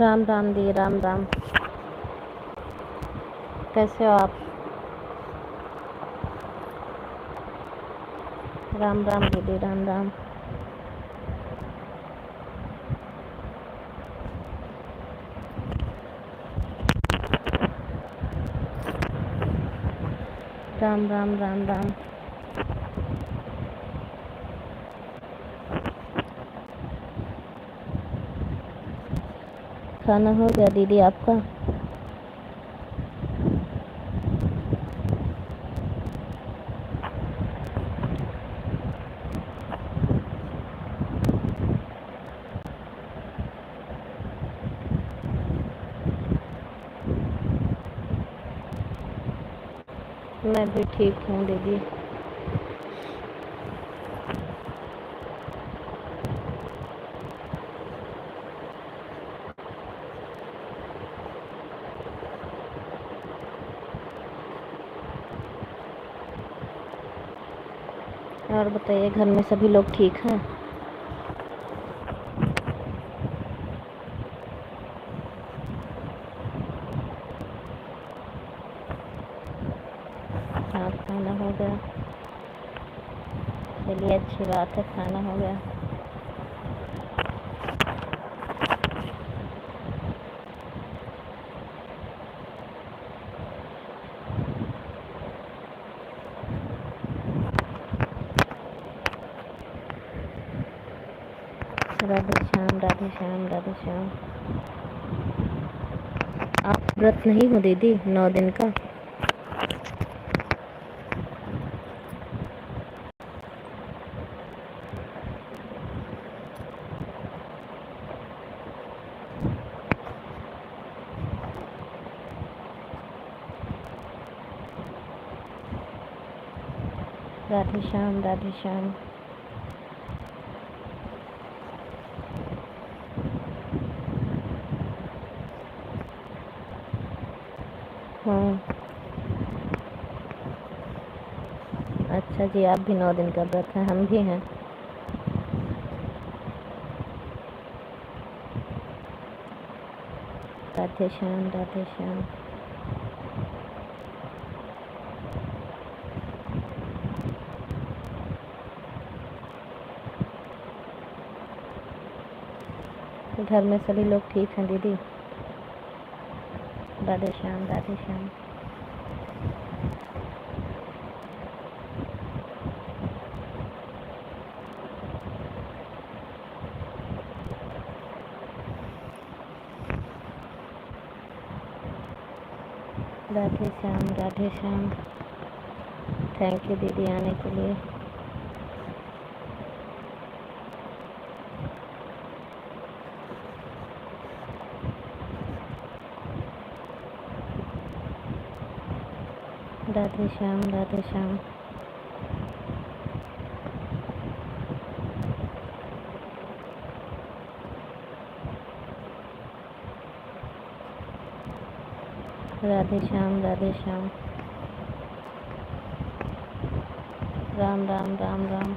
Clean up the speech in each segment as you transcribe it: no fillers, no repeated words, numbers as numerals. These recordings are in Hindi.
राम राम दी, राम राम। कैसे हो आप? राम राम दीदी, राम राम। राम राम, राम राम। खाना हो गया दीदी आपका? मैं भी ठीक हूँ दीदी। और बताइए, घर में सभी लोग ठीक हैं? हाँ, खाना हो गया। चलिए, अच्छी बात है, खाना हो गया। राधे श्याम, राधे श्याम, राधे श्याम। आप व्रत नहीं हो दीदी 9 दिन का? राधे श्याम, राधे श्याम। हाँ, अच्छा जी, आप भी 9 दिन का व्रत हैं, हम भी हैं। राधे श्याम, राधे श्याम। घर में सभी लोग ठीक हैं दीदी? राधे श्याम, राधे श्याम। राधे श्याम, राधे श्याम। थैंक यू दीदी आने के लिए। राधे श्याम, राधे श्याम। राधे श्याम, राधे श्याम। राम राम, राम राम।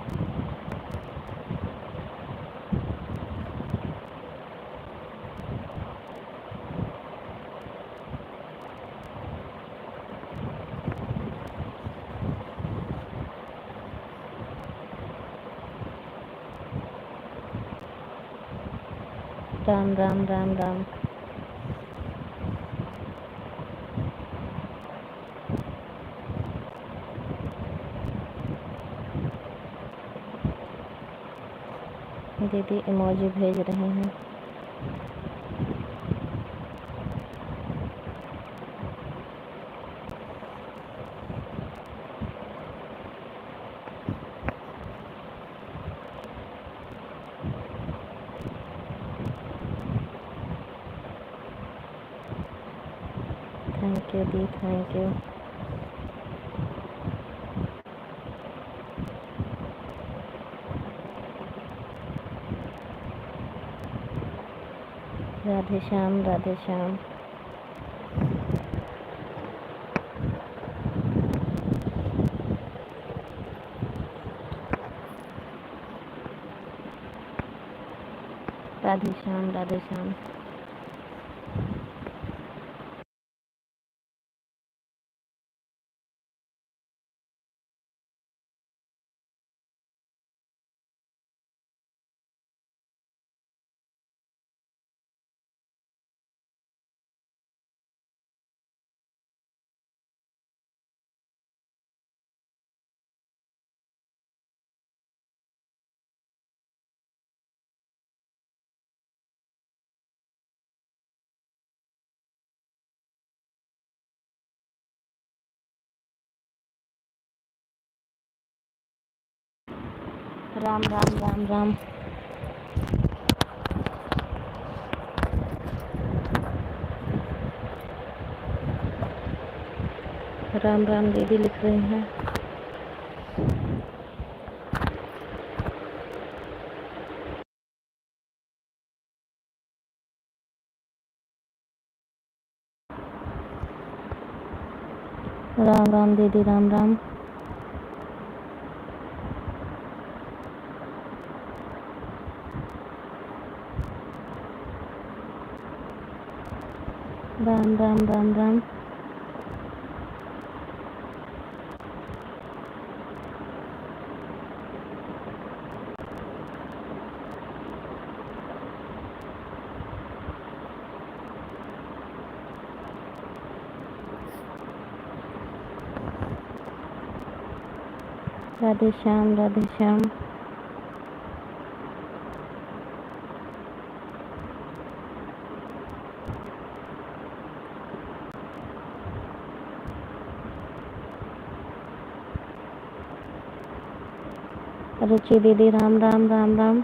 राम राम, राम राम। दीदी इमोजी भेज रहे हैं। Thank you the, thank you. Radhe Shyam, Radhe Shyam. Radhe Shyam, Radhe Shyam. Ram Ram Ram Ram. Ram Ram दीदी लिख रही हैं। राम राम दीदी राम राम। राम राम राम राम। राधे श्याम राधे श्याम। रुचि दीदी राम राम राम राम।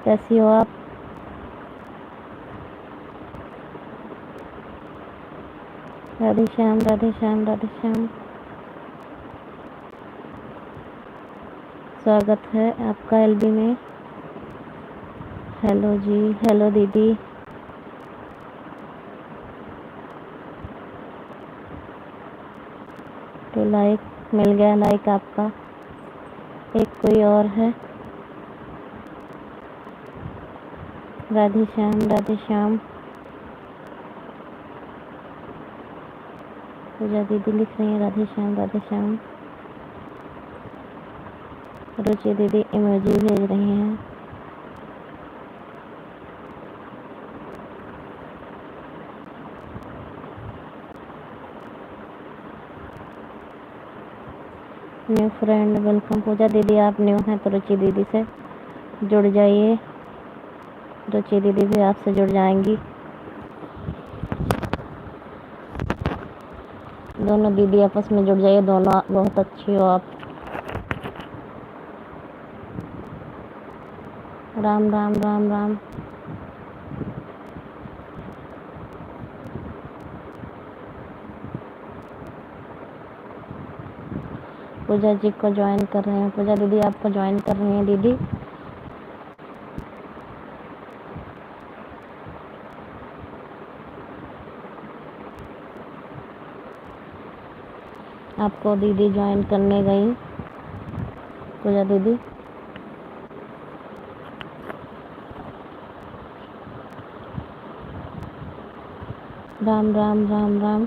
कैसी हो आप? राधे श्याम राधे श्याम राधे श्याम। स्वागत है आपका एलबी में। हेलो जी, हेलो दीदी। तो लाइक मिल गया, लाइक आपका। एक कोई और है। राधे श्याम राधे श्याम। पूजा दीदी लिख रही है राधे श्याम राधे श्याम। रुचि दीदी इमोजी भेज रही हैं। New friend welcome. पूजा दीदी आप न्यू हैं तो रुचि दीदी से जुड़ जाइए। रुचि दीदी भी आपसे जुड़ जाएंगी। दोनों दीदी आपस में जुड़ जाइए। दोनों बहुत अच्छी हो आप। राम राम राम राम। पूजा जी को ज्वाइन कर रहे हैं। पूजा दीदी आपको ज्वाइन कर रही हैं दीदी। आपको दीदी ज्वाइन करने गई पूजा दीदी। राम राम राम राम।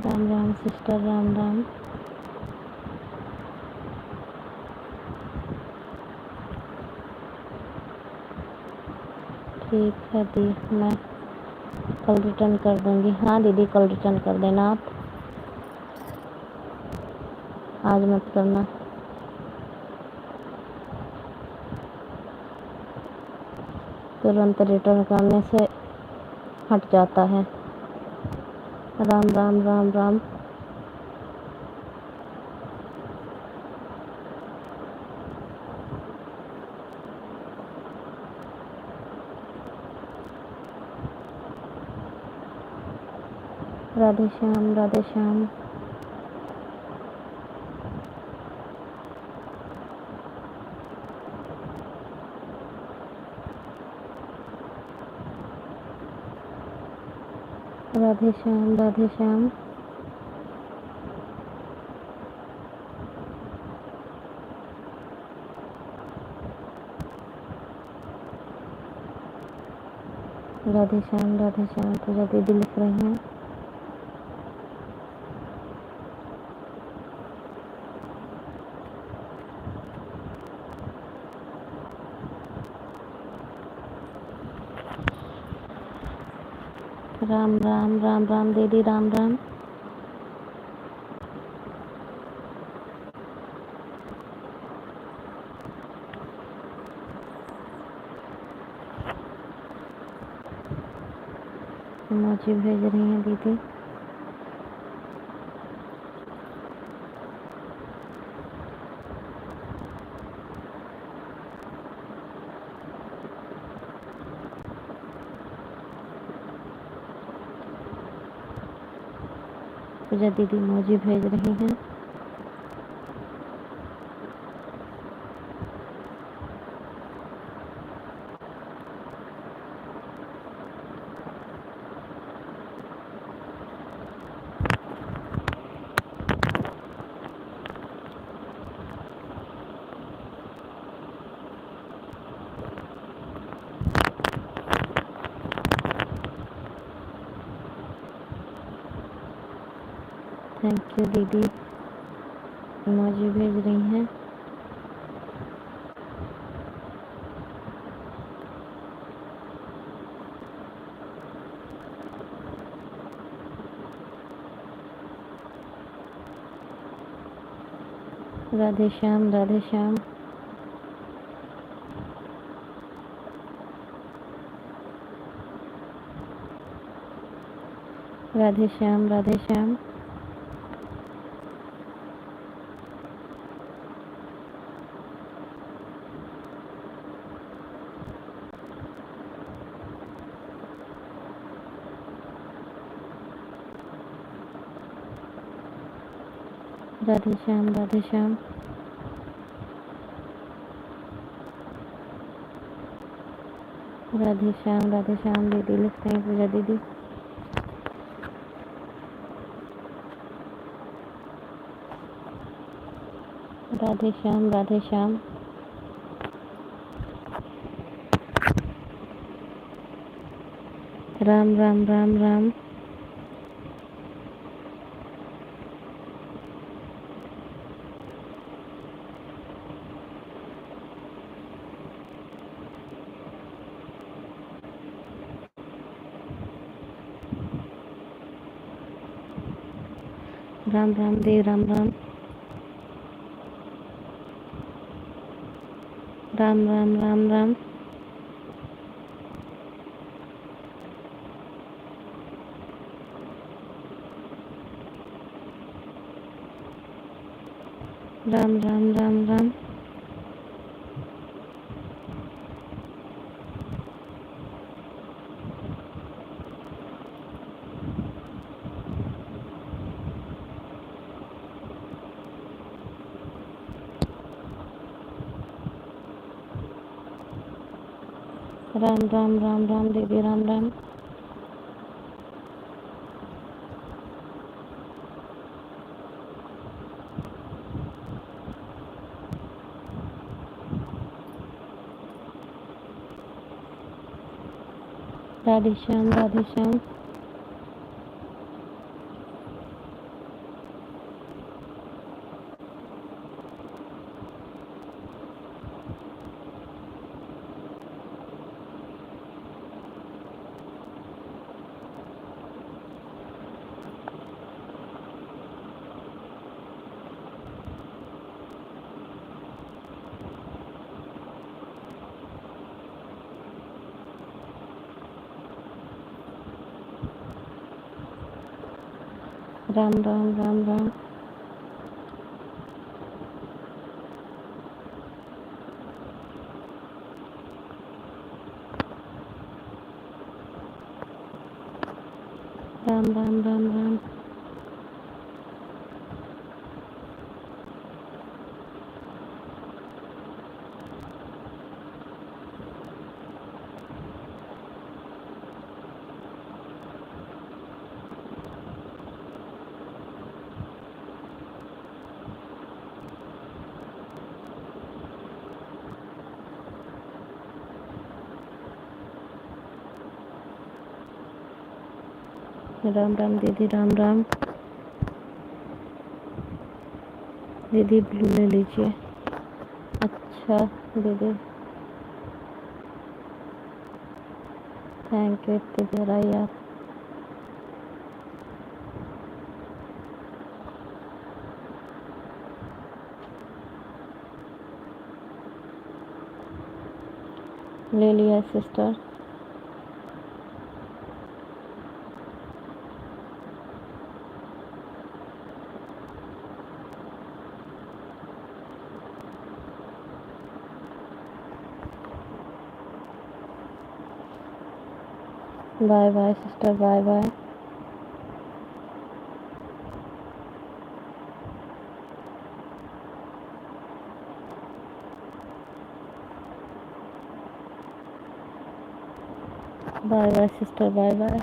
राम राम सिस्टर राम राम। ठीक है दी, मैं कल रिटर्न कर दूंगी। हाँ दीदी कल रिटर्न कर देना आप, आज मत करना। तुरंत रिटर्न करने से हट जाता है। राम राम राम राम। राधे श्याम राधे श्याम। राधे श्याम राधे श्याम। राधे श्याम राधे श्याम। पूजा दीदी लिख रही हैं। राम राम राम राम दीदी राम राम। इमोजी भेज रही हैं दीदी। पूजा दीदी इमोजी भेज रही हैं। थैंक यू दीदी, इमोजी भेज रही हैं। राधे श्याम, राधे श्याम। राधे श्याम, राधे श्याम। राधे श्याम, राधे श्याम। राधे श्याम, राधे श्याम दीदी लिखते हैं पूजा दीदी। राधे श्याम, राधे श्याम। राम राम राम राम। राम राम देव, राम राम। राम राम राम राम। राम राम राम राम। राम राम राम राम दीदी, राम राम। राधे श्याम, राधे श्याम। राम राम राम राम। राम राम राम राम। राम राम दीदी, राम राम। दीदी ब्लू ले लीजिए। अच्छा दीदी, थैंक यू, इतनी देर आई आप। ले लिया sister. Bye bye sister, bye bye. Bye bye sister, bye bye.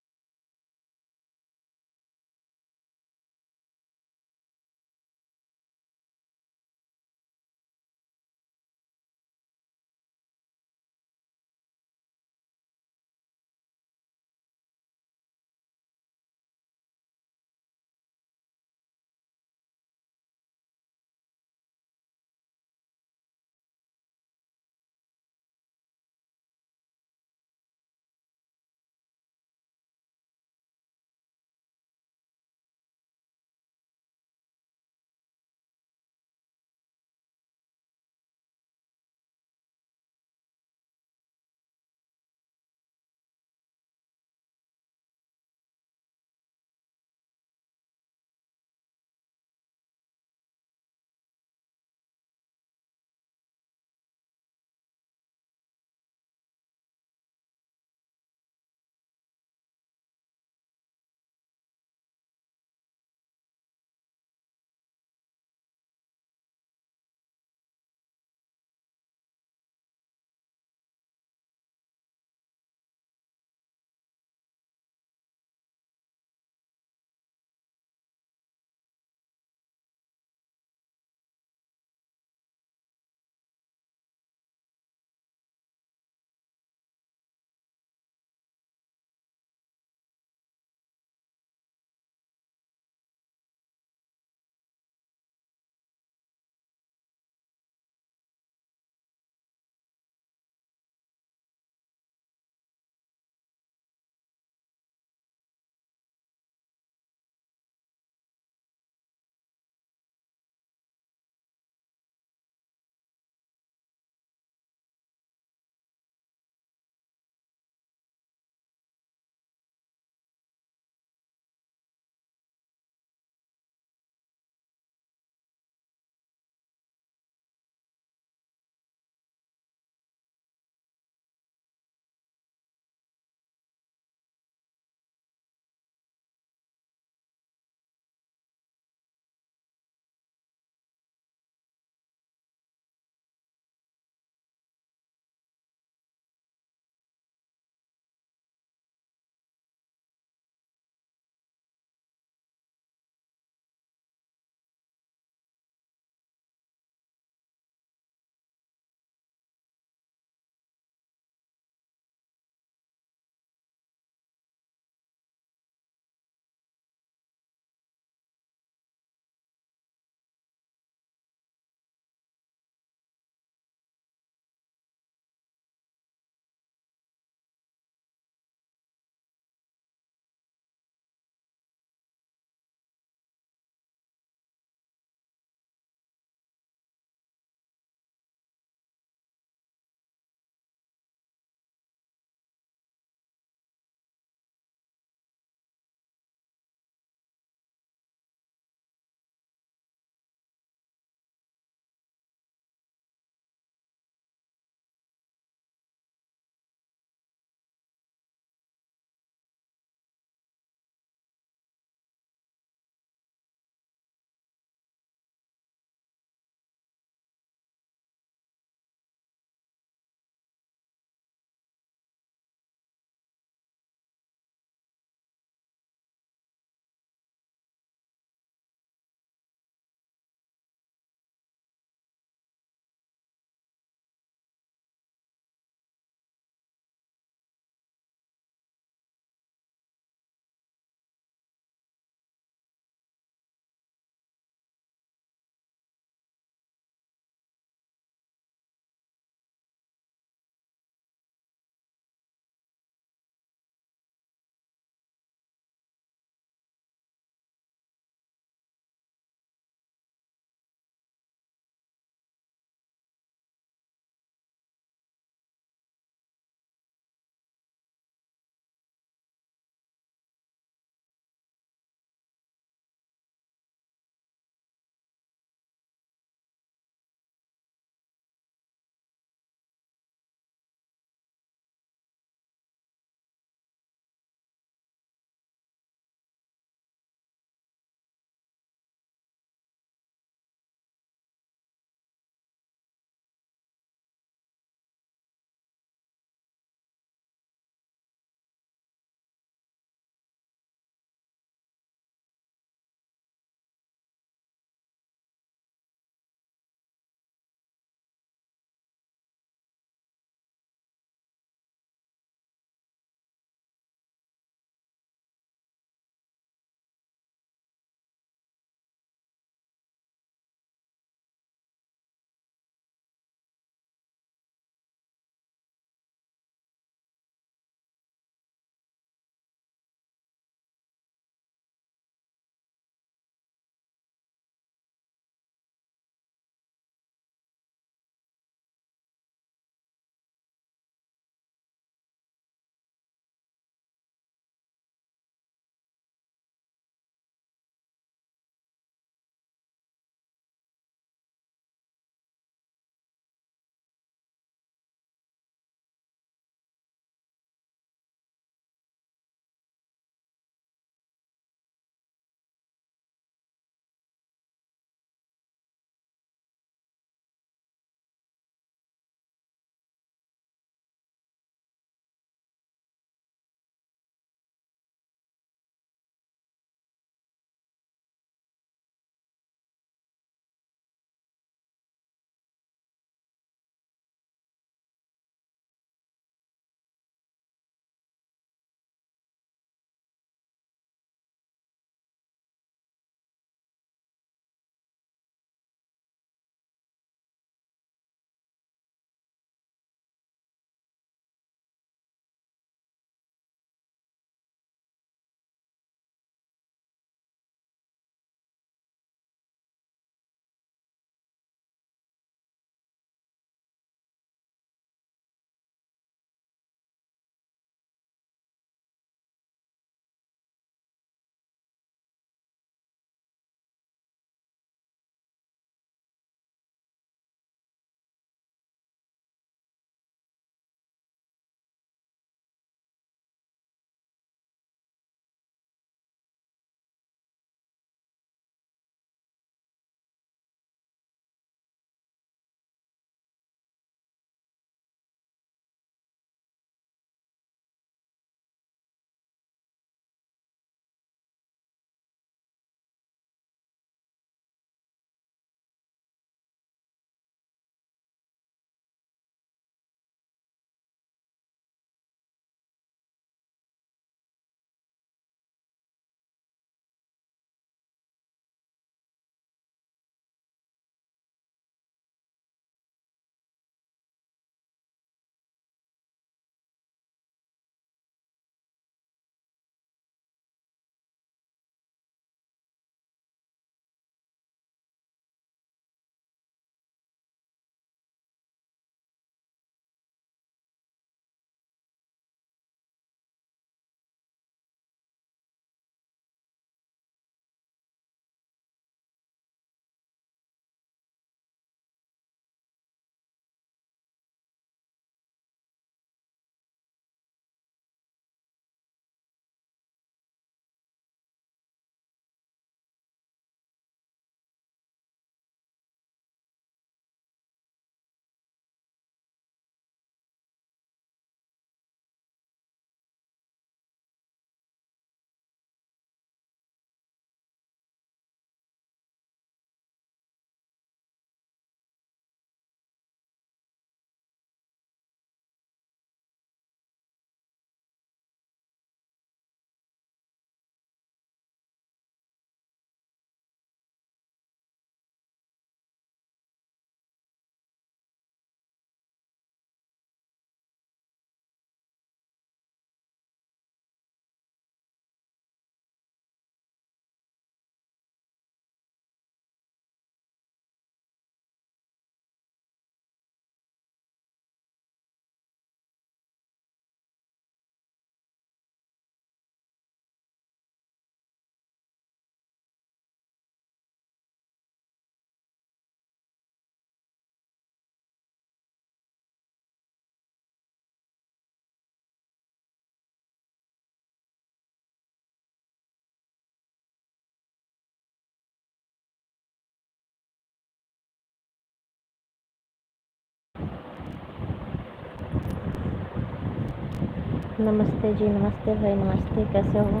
नमस्ते जी, नमस्ते भाई, नमस्ते, कैसे हो?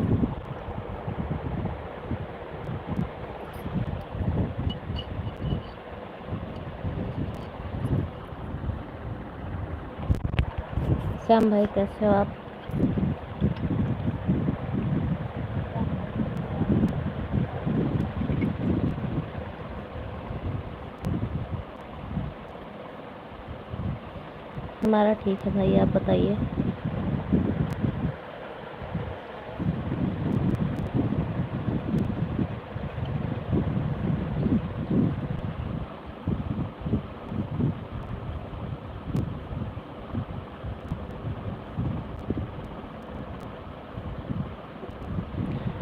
श्याम भाई, कैसे हो आप? हमारा ठीक है भाई, आप बताइए।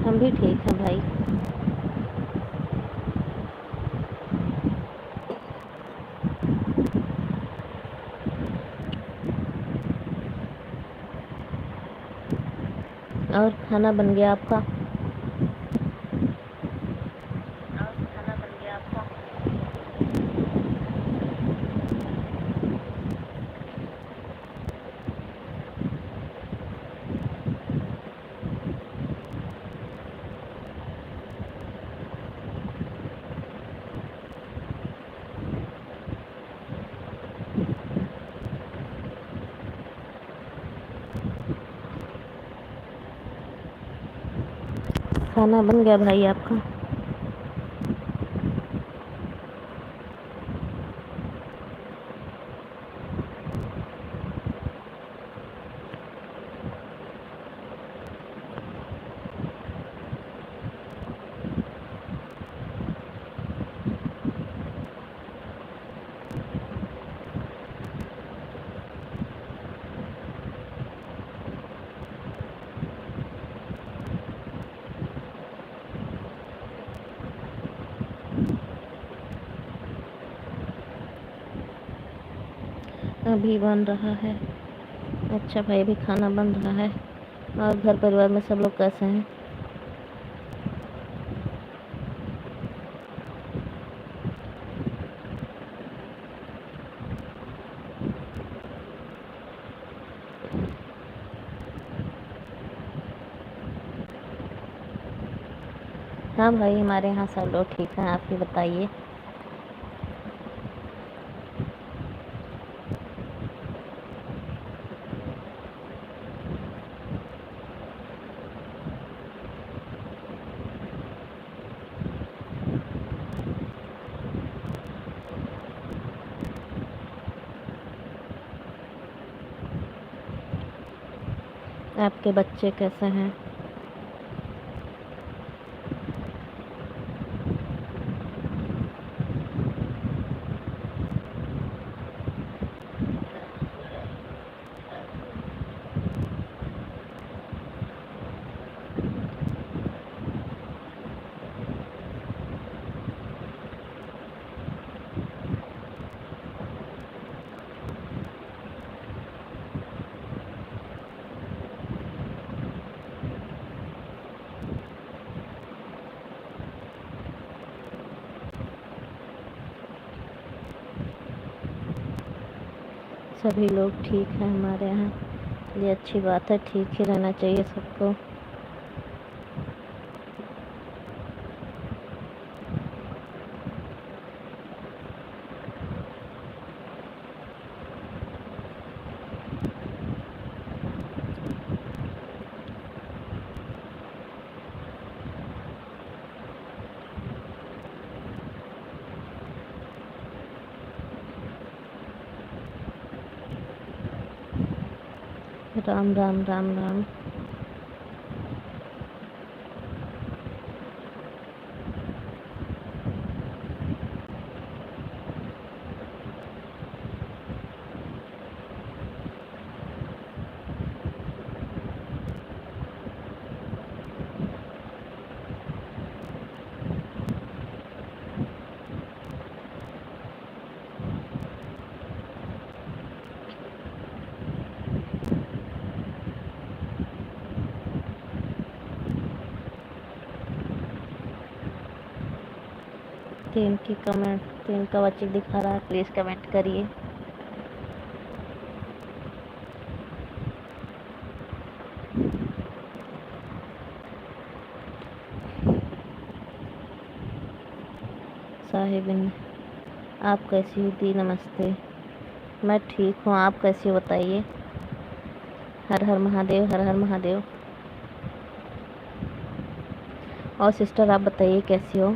हम भी ठीक हैं भाई। और खाना बन गया आपका? खाना बन गया भाई आपका? अभी बन रहा है। अच्छा भाई, अभी खाना बन रहा है। और घर परिवार में सब लोग कैसे हैं? हाँ भाई, हमारे यहाँ सब लोग ठीक हैं, आप ही बताइए। आपके बच्चे कैसे हैं? सभी लोग ठीक हैं हमारे यहाँ। ये अच्छी बात है, ठीक ही रहना चाहिए सबको। राम राम राम राम। तीन का बच्चे दिखा रहा है, प्लीज़ कमेंट करिए। साहिबिन, आप कैसी हो दी? नमस्ते, मैं ठीक हूँ, आप कैसी हो बताइए? हर हर महादेव, हर हर महादेव। और सिस्टर आप बताइए कैसी हो?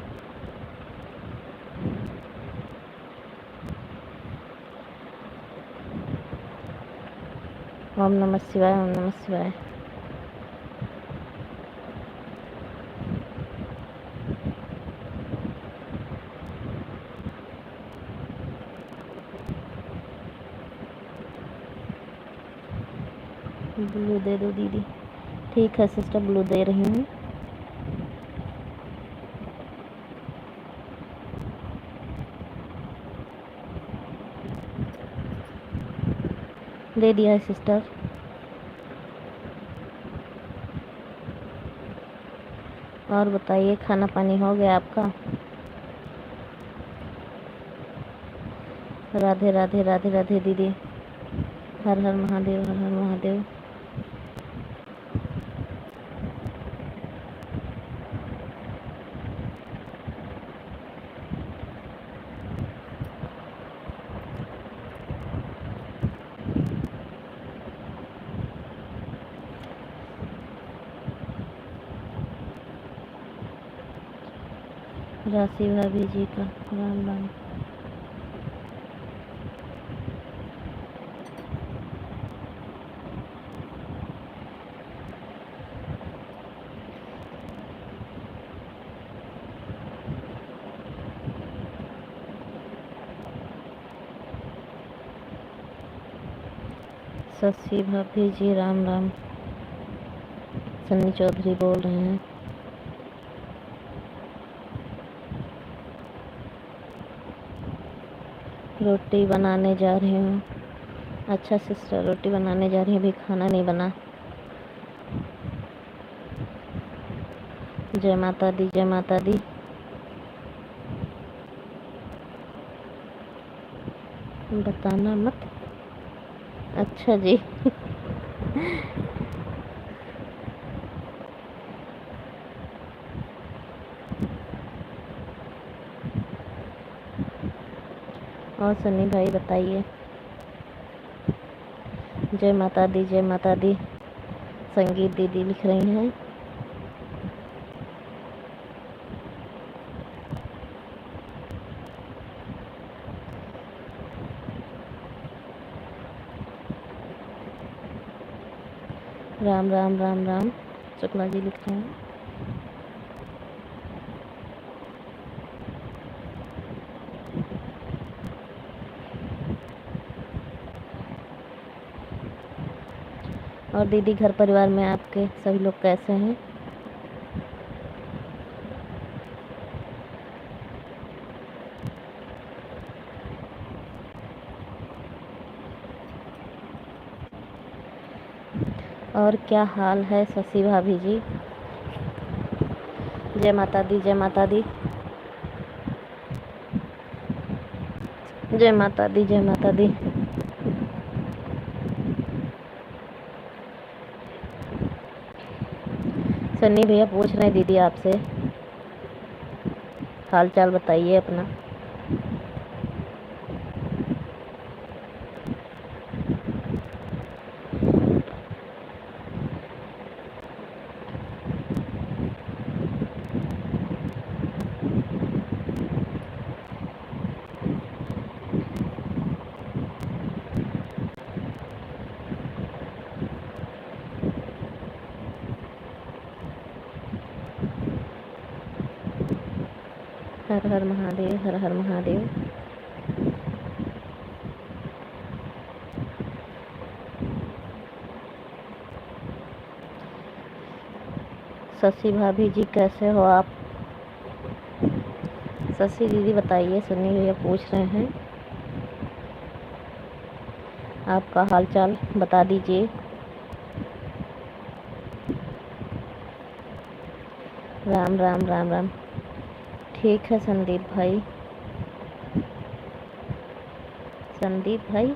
ओम नमः शिवाय, ओम नमः शिवाय। ब्लू दे दो दीदी। ठीक है सिस्टर, ब्लू दे रही हूँ। दे दिया है सिस्टर। और बताइए, खाना पानी हो गया आपका? राधे राधे राधे राधे दीदी। हर हर महादेव, हर हर महादेव। राशि भाभी जी का राम राम। शशि भाभी जी राम राम। सन्नी चौधरी बोल रहे हैं। रोटी बनाने जा रही हूँ। अच्छा सिस्टर, रोटी बनाने जा रही हूँ, अभी खाना नहीं बना। जय माता दी, जय माता दी। बताना मत। अच्छा जी। और सन्नी भाई बताइए। जय माता दी, जय माता दी। संगीत दीदी लिख रही हैं। राम राम राम राम। शुक्ला जी लिख रहे हैं। और दीदी, घर परिवार में आपके सभी लोग कैसे हैं? और क्या हाल है शशि भाभी जी? जय माता दी, जय माता दी। जय माता दी, जय माता दी। सन्नी भैया पूछ रहे हैं दीदी आपसे, हाल चाल बताइए अपना। हर हर महादेव, हर हर महादेव। शशि भाभी जी कैसे हो आप? शशि दीदी बताइए, सन्नी भैया पूछ रहे हैं, आपका हाल चाल बता दीजिए। राम राम राम राम। ठीक है संदीप भाई। संदीप भाई,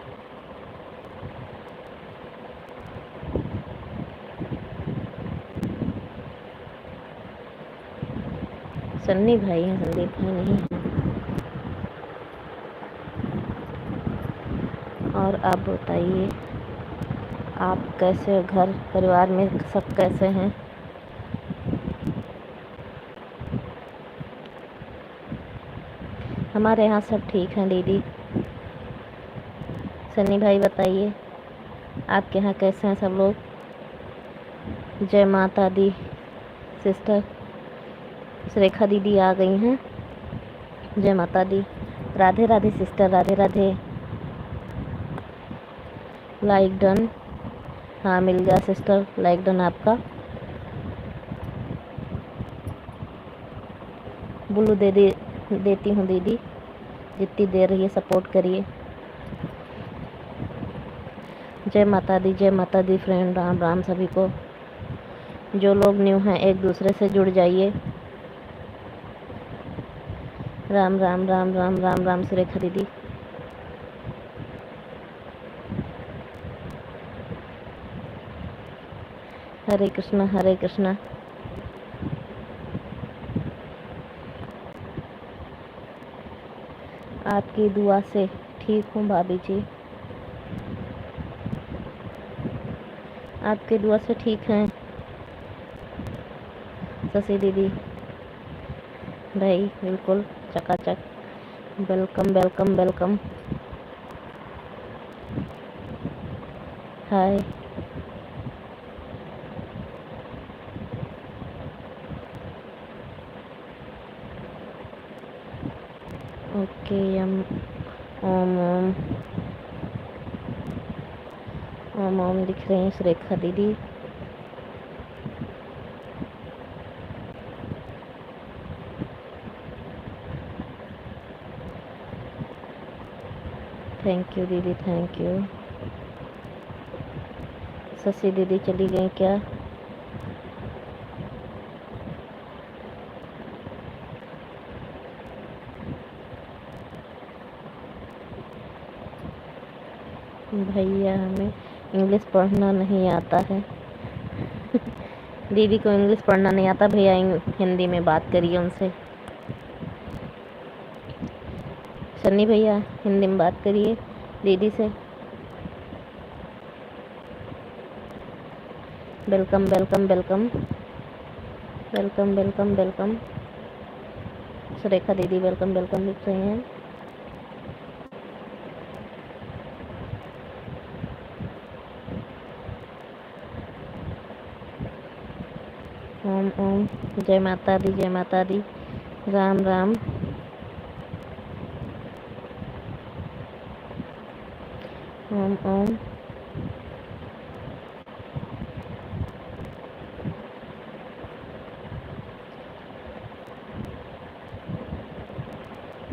सन्नी भाई हैं, संदीप भाई नहीं हैं। और आप बताइए, आप कैसे हो? घर परिवार में सब कैसे हैं? हमारे यहाँ सब ठीक हैं दीदी। सन्नी भाई बताइए, आपके यहाँ कैसे हैं सब लोग? जय माता दी सिस्टर। सुरेखा दीदी आ गई हैं। जय माता दी। Radhe Radhe sister, Radhe Radhe. Like done. हाँ मिल गया सिस्टर, लाइक डन आपका। बुल्लू दे देती हूँ दीदी, जितनी दे रही है सपोर्ट करिए। जय माता दी, जय माता दी फ्रेंड। राम राम सभी को। जो लोग न्यू हैं एक दूसरे से जुड़ जाइए। राम राम राम राम राम राम सुरेखा दीदी। हरे कृष्णा हरे कृष्णा। आपकी दुआ से ठीक हूँ भाभी जी। आपकी दुआ से ठीक हैं शशि दीदी। भाई बिल्कुल चकाचक। Welcome welcome welcome. Hi. Okay Om Om Om Om दिख रही हैं सुरेखा दीदी। थैंक यू दीदी, थैंक यू। शशि दीदी चली गई क्या? भैया हमें इंग्लिश पढ़ना नहीं आता है। दीदी को इंग्लिश पढ़ना नहीं आता, भैया हिंदी में बात करिए उनसे। सन्नी भैया हिंदी में बात करिए दीदी से। Welcome welcome welcome welcome welcome welcome. Surekha दीदी वेलकम वेलकम लिख रही हैं। ओम ओम। जय माता दी, जय माता दी। राम राम। ओम ओम।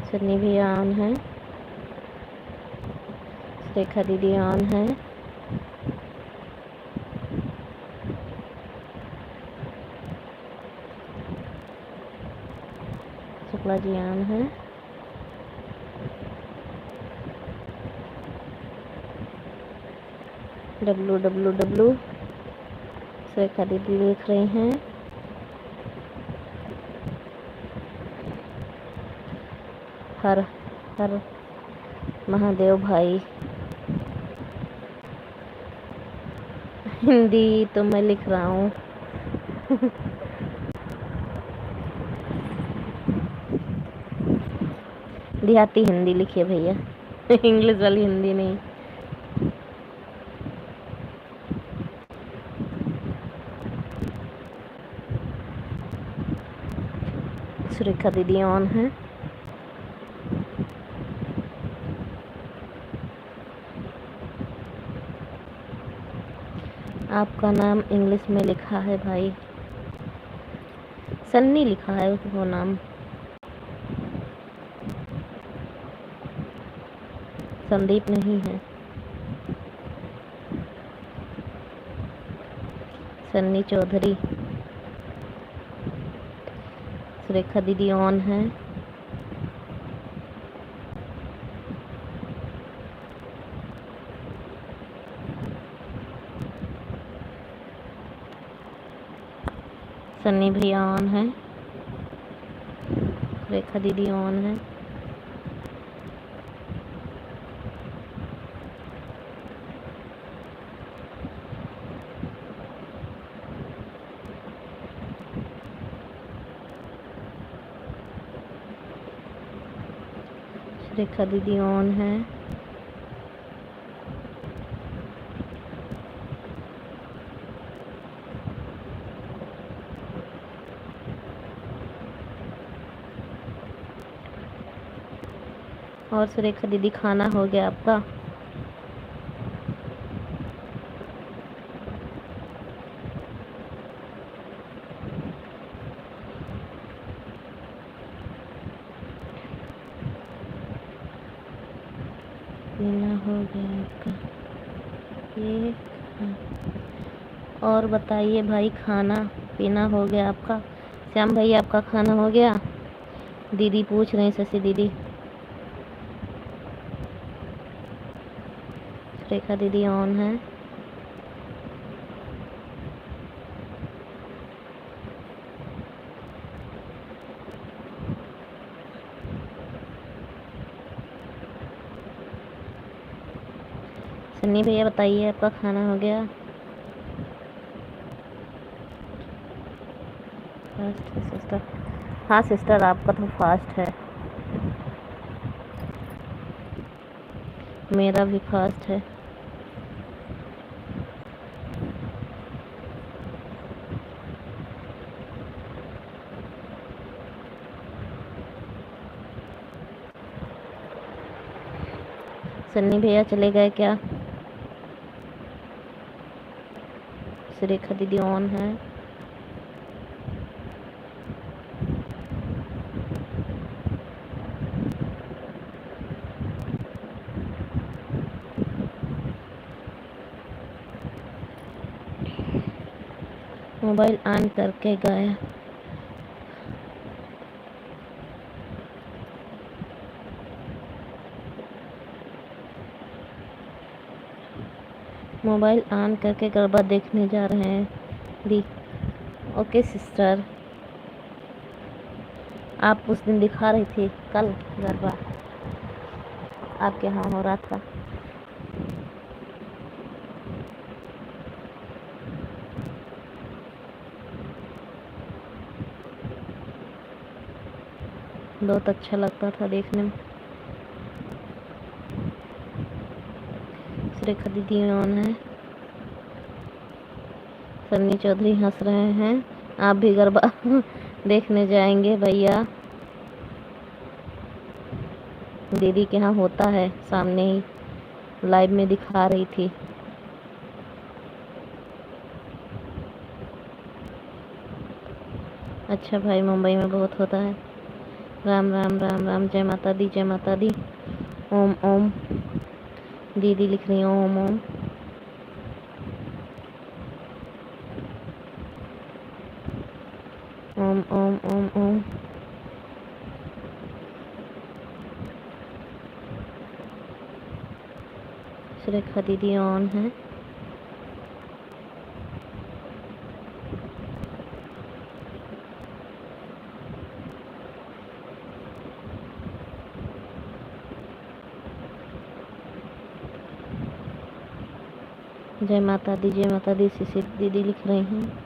सन्नी भी ऑन है, सुरेखा दीदी ऑन है। शुक्ला जी ऑन है। www सुरेखा दीदी लिख रही हैं। हर हर महादेव भाई। हिंदी तो मैं लिख रहा हूँ। देहाती हिंदी लिखिए भैया, इंग्लिश वाली हिंदी नहीं। सुरेखा दीदी ऑन है। आपका नाम इंग्लिश में लिखा है भाई, सन्नी लिखा है वो नाम, संदीप नहीं है। सन्नी चौधरी। सुरेखा दीदी ऑन है। सन्नी भैया ऑन है। सुरेखा दीदी ऑन है। रेखा दीदी ऑन है। और सुरेखा दीदी खाना हो गया आपका? पीना हो गया आपका ये? और बताइए भाई, खाना पीना हो गया आपका? श्याम भाई आपका खाना हो गया? दीदी पूछ रही, शशि दीदी। रेखा दीदी ऑन है। सन्नी भैया बताइए, आपका खाना हो गया? फास्ट है सिस्टर। हाँ सिस्टर, आपका तो फास्ट है। मेरा भी फास्ट है। सन्नी भैया चले गए क्या? सुरेखा दीदी ऑन है। मोबाइल ऑन करके गए। मोबाइल ऑन करके गरबा देखने जा रहे हैं दी। ओके सिस्टर, आप उस दिन दिखा रही थी कल गरबा आपके यहाँ हो रहा था। बहुत अच्छा लगता था देखने में। सुरेखा दीदी ऑन है। सन्नी चौधरी हंस रहे हैं। आप भी गरबा देखने जाएंगे भैया? दीदी के यहाँ होता है, सामने ही लाइव में दिखा रही थी। अच्छा भाई, मुंबई में बहुत होता है। राम राम राम राम, जय माता दी, जय माता दी। ओम ओम, दीदी लिख रही है ओम ओम। ओम ओम ओम ओम। सुरेखा दीदी ऑन है। जय माता दी, जय माता दी, शिशिर दीदी लिख रही हैं।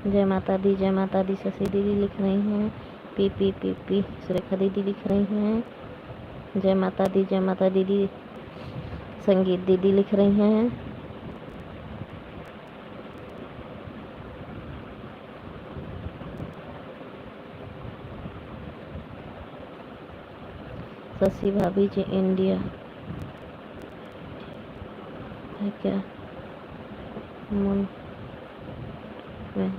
जय माता दी, जय माता दी, शशि दीदी लिख रही हैं। P P P P, Surekha दीदी लिख रही हैं। जय माता दी, जय माता दीदी, संगीत दीदी लिख रही हैं। शशि भाभी जी इंडिया है क्या? मन में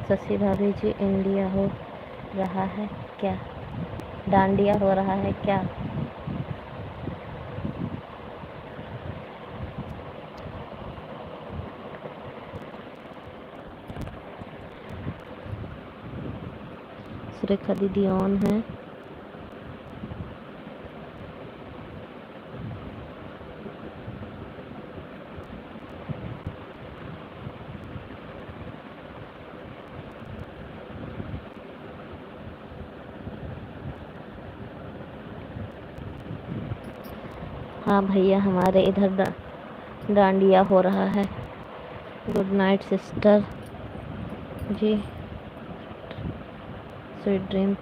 शशि भाभी जी इंडिया हो रहा है क्या? डांडिया हो रहा है क्या? सुरेखा दीदी ऑन है। हाँ भैया, हमारे इधर डांडिया हो रहा है। Good night sister ji, sweet dream.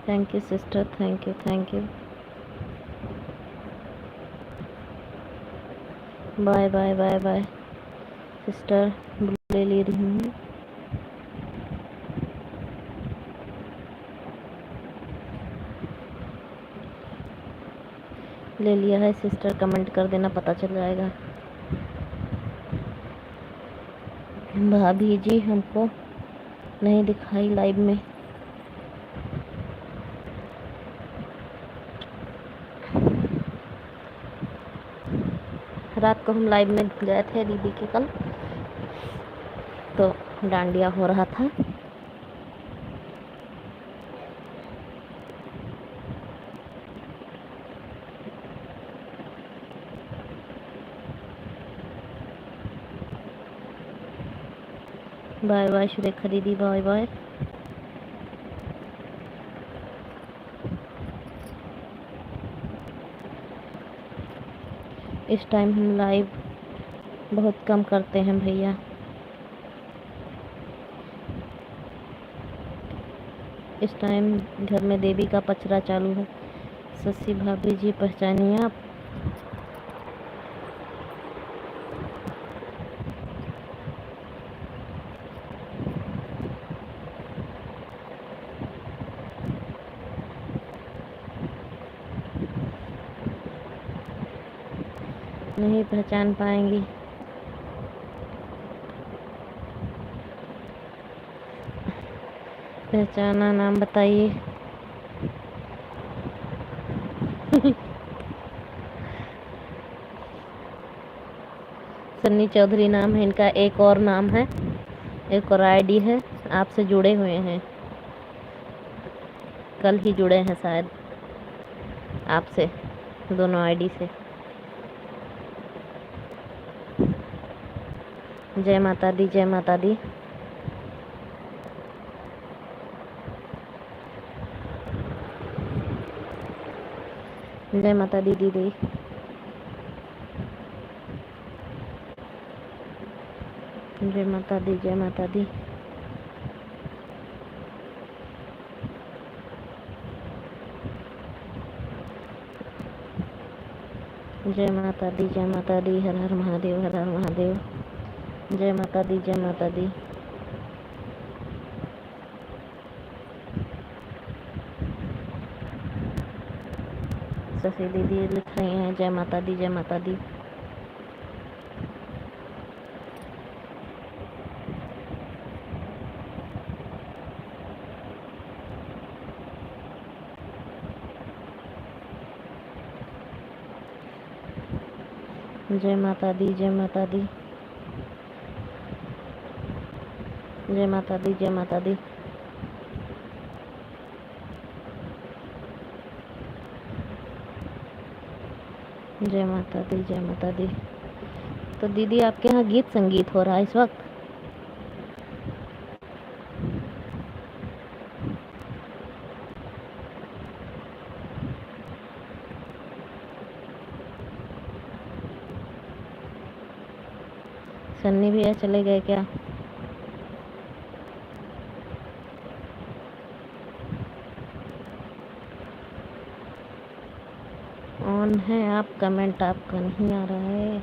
Thank you sister, thank you. Bye bye bye bye sister, ले ली रही हूँ। ले लिया है सिस्टर, कमेंट कर देना, पता चल जाएगा। भाभी जी हमको नहीं दिखाई लाइव में। रात को हम लाइव में गए थे दीदी के कल, तो डांडिया हो रहा था। बाय बाय सुरेखा दीदी, बाय बाय। इस टाइम हम लाइव बहुत कम करते हैं भैया। इस टाइम घर में देवी का पचरा चालू है। शशि भाभी जी पहचानिए आप? नहीं पहचान पाएंगी। पहचाना, नाम बताइए। सन्नी चौधरी नाम है इनका। एक और नाम है, एक और आईडी है। आपसे जुड़े हुए हैं, कल ही जुड़े हैं शायद आपसे, दोनों आईडी से। जय माता दी, जय माता दी। जय माता दी दीदी। जय माता दी, जय माता दी। जय माता दी, जय माता दी। हर हर महादेव, हर हर महादेव। जय माता दी, जय माता दी। शशि दीदी लिख रही हैं जय माता दी, जय माता दी। जय माता दी, जय माता दी। जय माता दी, जय माता दी। जय माता दी, जय माता दी। तो दीदी आपके यहाँ गीत संगीत हो रहा है इस वक्त? सन्नी भैया चले गए क्या? ऑन है आप, कमेंट आपका नहीं आ रहा है।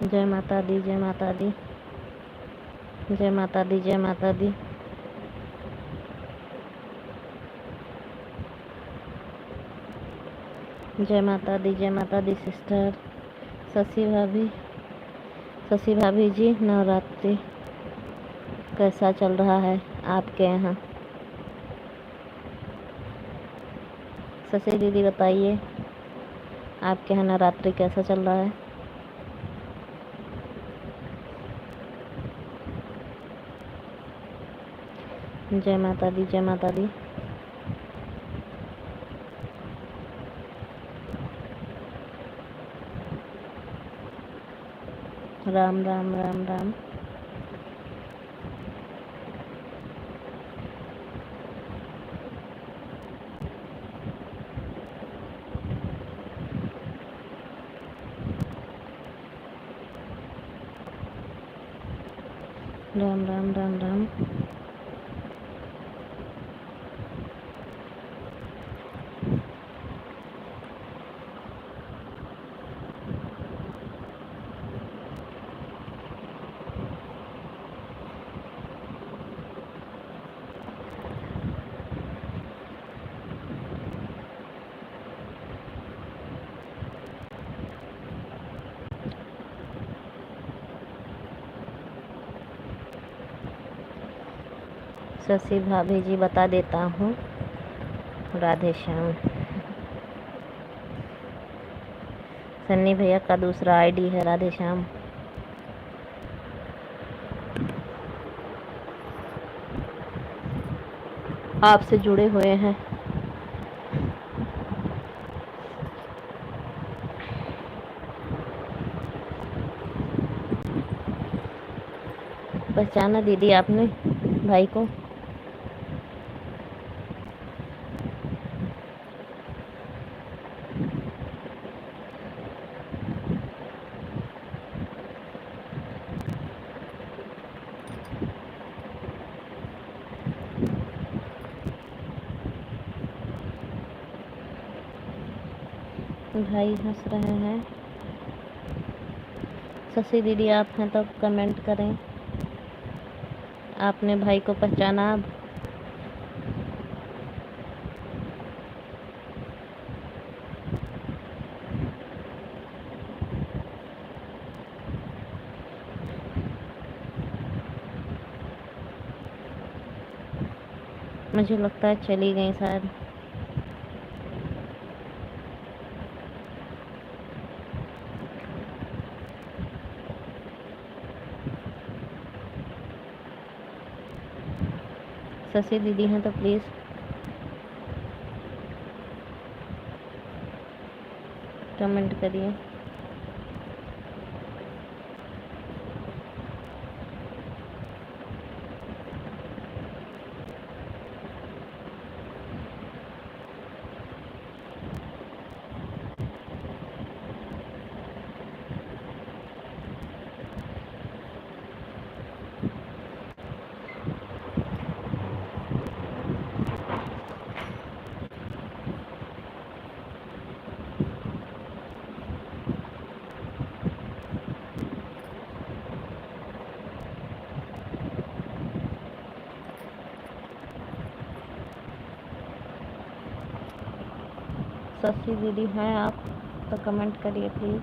जय माता दी, जय माता दी। जय माता दी, जय माता दी। जय माता दी, जय माता दी सिस्टर। शशि भाभी जी, नवरात्रि कैसा चल रहा है आपके यहाँ? शशि दीदी बताइए, आपके यहाँ नवरात्रि कैसा चल रहा है? जय माता दी, जय माता दी। राम राम राम राम। राम राम राम राम। शशि भाभी जी बता देता हूँ, राधे श्याम। सन्नी भैया का दूसरा आईडी है राधे श्याम। आपसे जुड़े हुए हैं। पहचाना दीदी आपने भाई को? भाई हंस रहे हैं। शशि दीदी आप हैं तो कमेंट करें, आपने भाई को पहचाना अब? मुझे लगता है चली गई शायद। शशि दीदी हैं तो प्लीज़ कमेंट करिए। शशि दीदी हैं आप तो कमेंट करिए प्लीज़।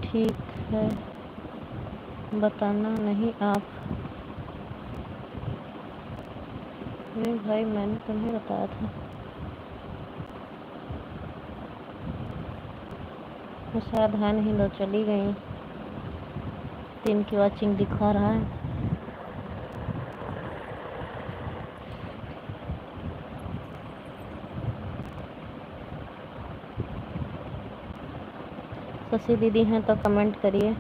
ठीक है, बताना नहीं आप। नहीं भाई मैंने तुम्हें बताया था। शायद है नहीं, लो चली गई। 3 की वॉचिंग दिखा रहा है। शशि दीदी हैं तो कमेंट करिए।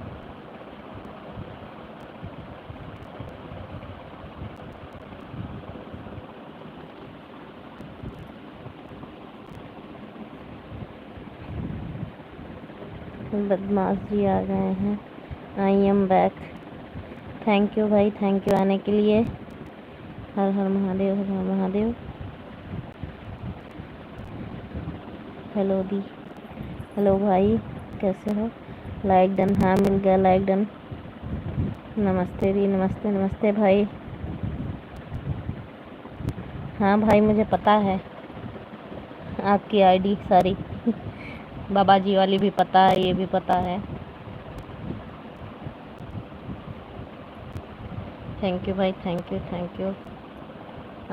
बदमाश जी आ गए हैं। I am back. Thank you भाई, थैंक यू आने के लिए। हर हर महादेव, हर हर महादेव। हेलो दी, हेलो भाई, कैसे हो? लाइक डन, हाँ मिल गया लाइक डन। नमस्ते दी, नमस्ते नमस्ते भाई। हाँ भाई मुझे पता है आपकी आईडी सारी। बाबा जी वाली भी पता है, ये भी पता है। थैंक यू भाई, थैंक यू थैंक यू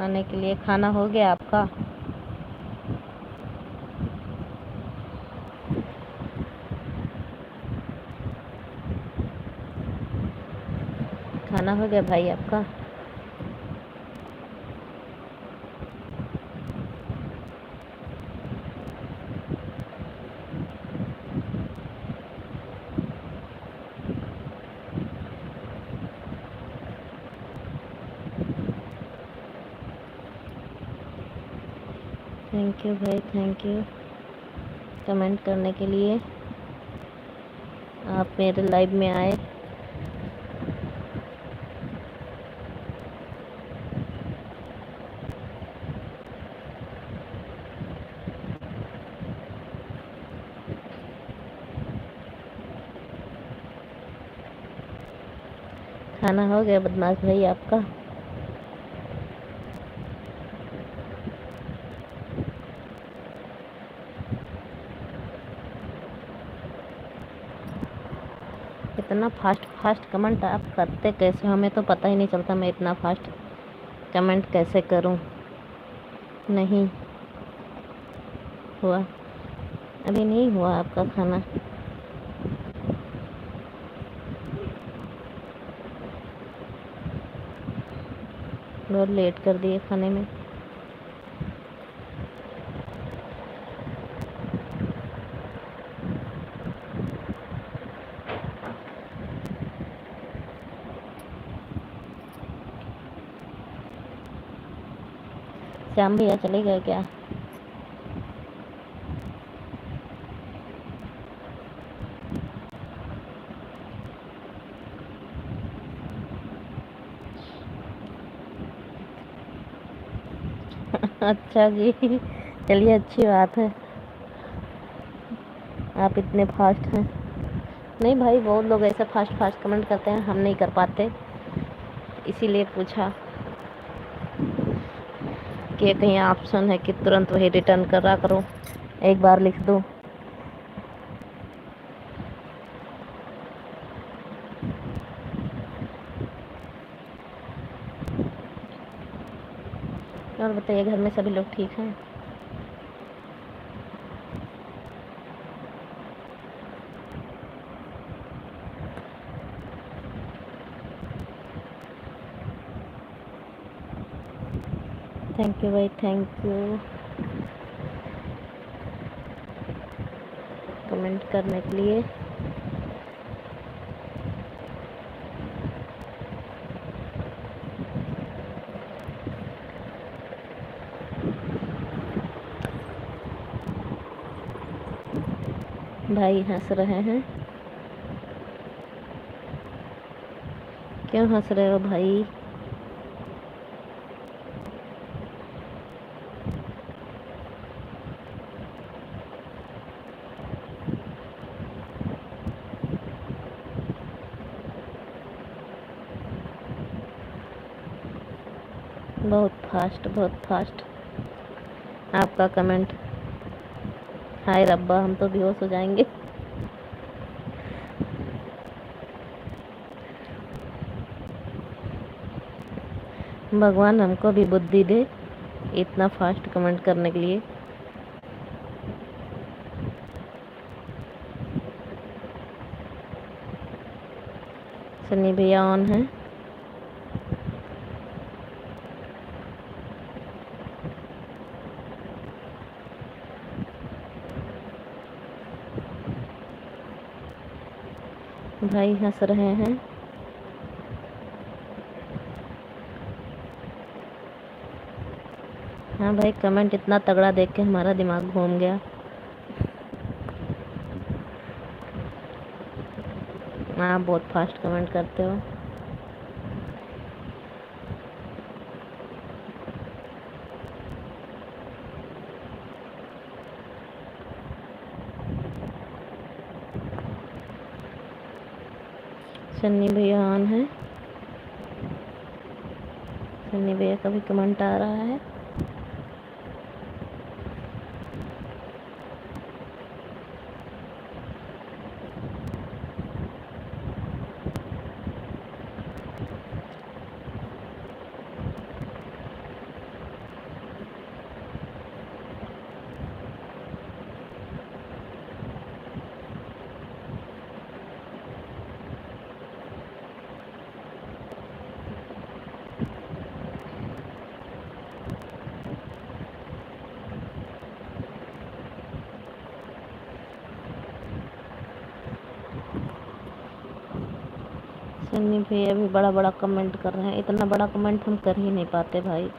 आने के लिए। खाना हो गया आपका? खाना खाना हो गया भाई आपका? थैंक यू भाई, थैंक यू कमेंट करने के लिए। आप मेरे लाइव में आए। खाना हो गया बदमाश भाई आपका? इतना फास्ट फास्ट कमेंट आप करते कैसे? हमें तो पता ही नहीं चलता मैं इतना फास्ट कमेंट कैसे करूं। नहीं हुआ, अभी नहीं हुआ आपका खाना। बहुत लेट कर दिए खाने में। श्याम भैया चले गए क्या? अच्छा जी, चलिए अच्छी बात है, आप इतने फास्ट हैं। नहीं भाई, बहुत लोग ऐसे फास्ट फास्ट कमेंट करते हैं, हम नहीं कर पाते, इसीलिए पूछा कि कहीं ऑप्शन है कि तुरंत वही रिटर्न करा करो, एक बार लिख दो। और बताइए, घर में सभी लोग ठीक हैं? थैंक यू भाई, थैंक यू कमेंट करने के लिए। भाई हंस रहे हैं, क्यों हंस रहे हो भाई? बहुत फास्ट, बहुत फास्ट आपका कमेंट। हाय रब्बा, हम तो बेहोश हो जाएंगे। भगवान हमको भी बुद्धि दे इतना फास्ट कमेंट करने के लिए। सन्नी भैया ऑन है। भाई हंस रहे हैं। हाँ भाई, कमेंट इतना तगड़ा देख के हमारा दिमाग घूम गया। आप बहुत फास्ट कमेंट करते हो। सन्नी भैया ऑन है। सन्नी भैया का भी कमेंट आ रहा है। सन्नी भैया भी बड़ा बड़ा कमेंट कर रहे हैं। इतना बड़ा कमेंट हम कर ही नहीं पाते भाई।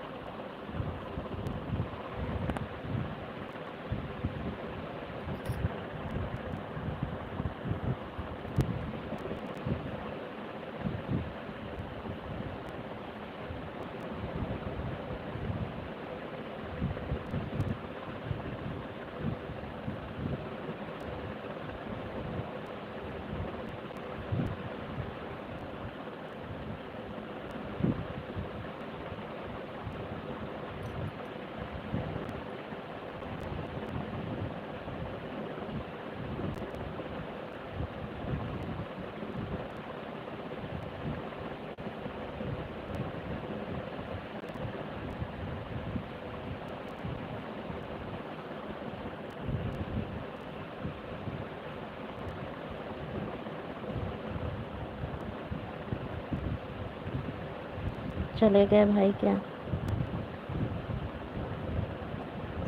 चले गए भाई क्या?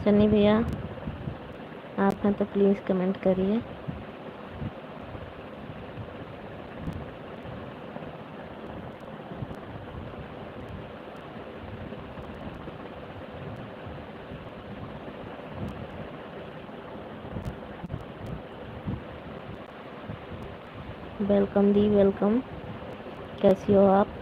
सन्नी भैया आप हैं तो प्लीज़ कमेंट करिए। वेलकम दी, वेलकम। कैसी हो आप?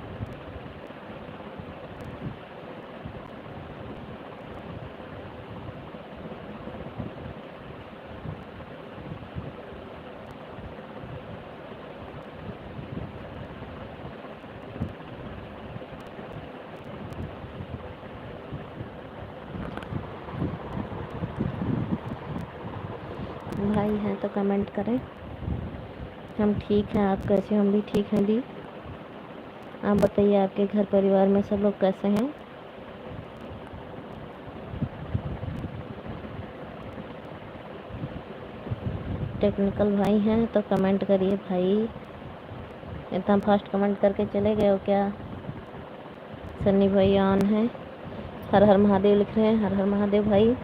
भाई हैं तो कमेंट करें। हम ठीक हैं, आप कैसे? हम भी ठीक हैं दी। आप बताइए आपके घर परिवार में सब लोग कैसे हैं? टेक्निकल भाई हैं तो कमेंट करिए भाई। इतना फास्ट कमेंट करके चले गए हो क्या? सन्नी भाई ऑन है। हर हर महादेव लिख रहे हैं। हर हर महादेव भाई।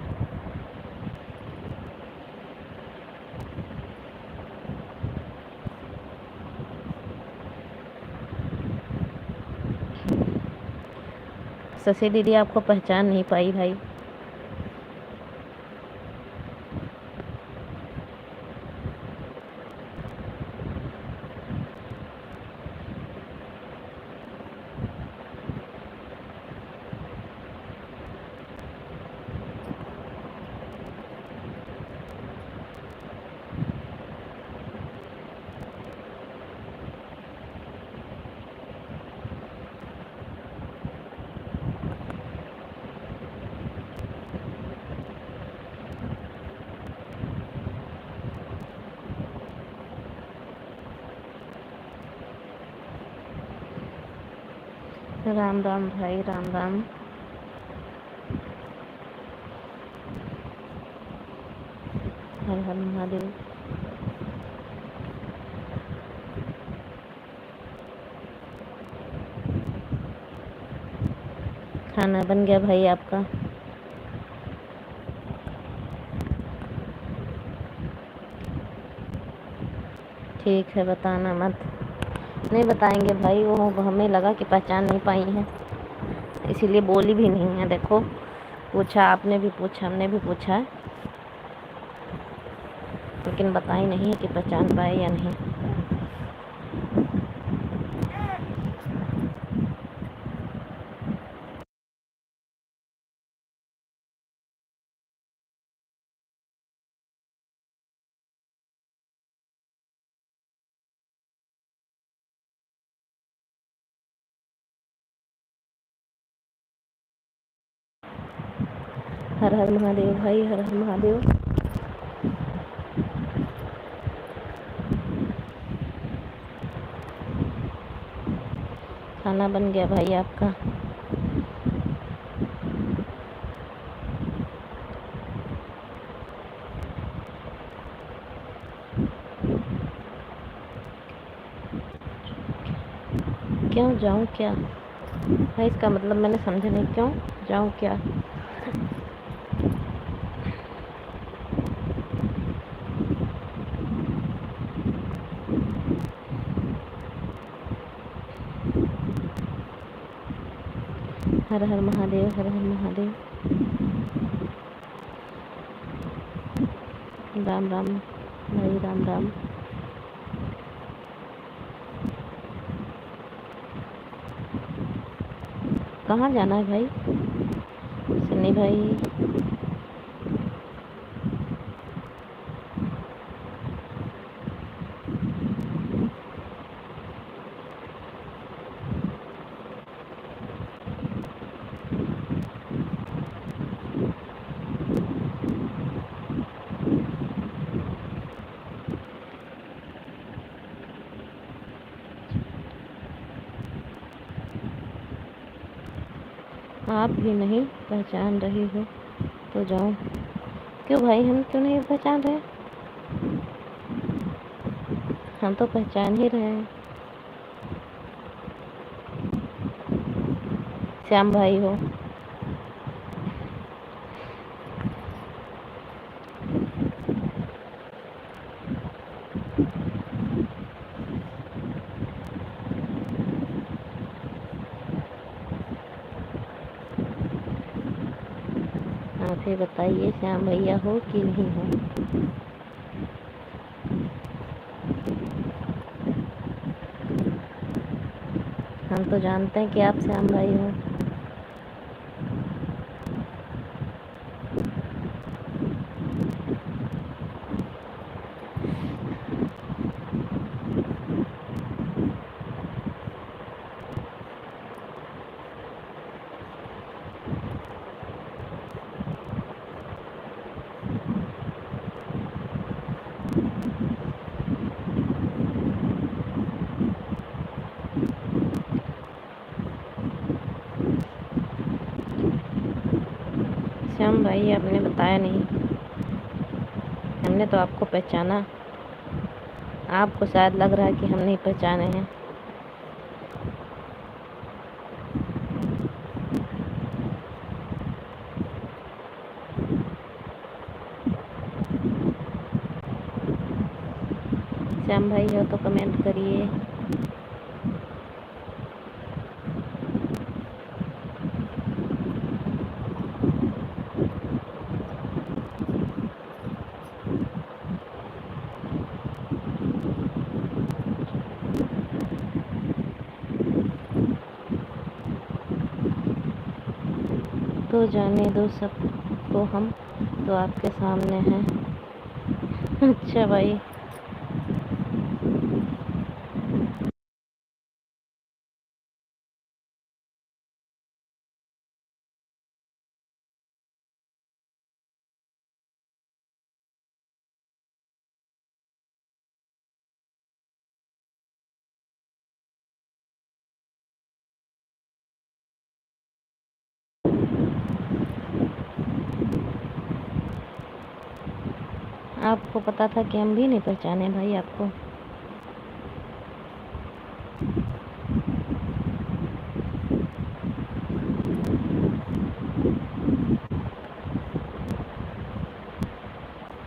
शशि दीदी आपको पहचान नहीं पाई भाई। राम राम भाई, राम राम। हर हर महादेव। खाना बन गया भाई आपका? ठीक है, बताना मत। नहीं बताएंगे भाई, वो हमें लगा कि पहचान नहीं पाई हैं, इसीलिए बोली भी नहीं है। देखो पूछा, आपने भी पूछा, हमने भी पूछा है, लेकिन बताई नहीं है कि पहचान पाए या नहीं। हर हर महादेव भाई, हर हर महादेव। खाना बन गया भाई आपका? क्यों जाऊं क्या भाई? इसका मतलब मैंने समझा नहीं। क्यों जाऊं क्या? हर हर महादेव, हर हर महादेव। राम राम भाई, राम राम। कहाँ जाना है भाई? सन्नी भाई, आप भी नहीं पहचान रही हो तो जाऊं? क्यों भाई, हम क्यों नहीं पहचान रहे? हम तो पहचान ही रहे हैं। श्याम भाई हो? आप ही बताइए, श्याम भैया हो कि नहीं हो? हम तो जानते हैं कि आप श्याम भाई हो। श्याम भाई, आपने बताया नहीं, हमने तो आपको पहचाना। आपको शायद लग रहा है कि हम नहीं पहचाने हैं। श्याम भाई हो तो कमेंट करिए। तो जाने दो सबको, हम तो आपके सामने हैं। अच्छा भाई, आपको पता था कि हम भी नहीं पहचाने भाई आपको।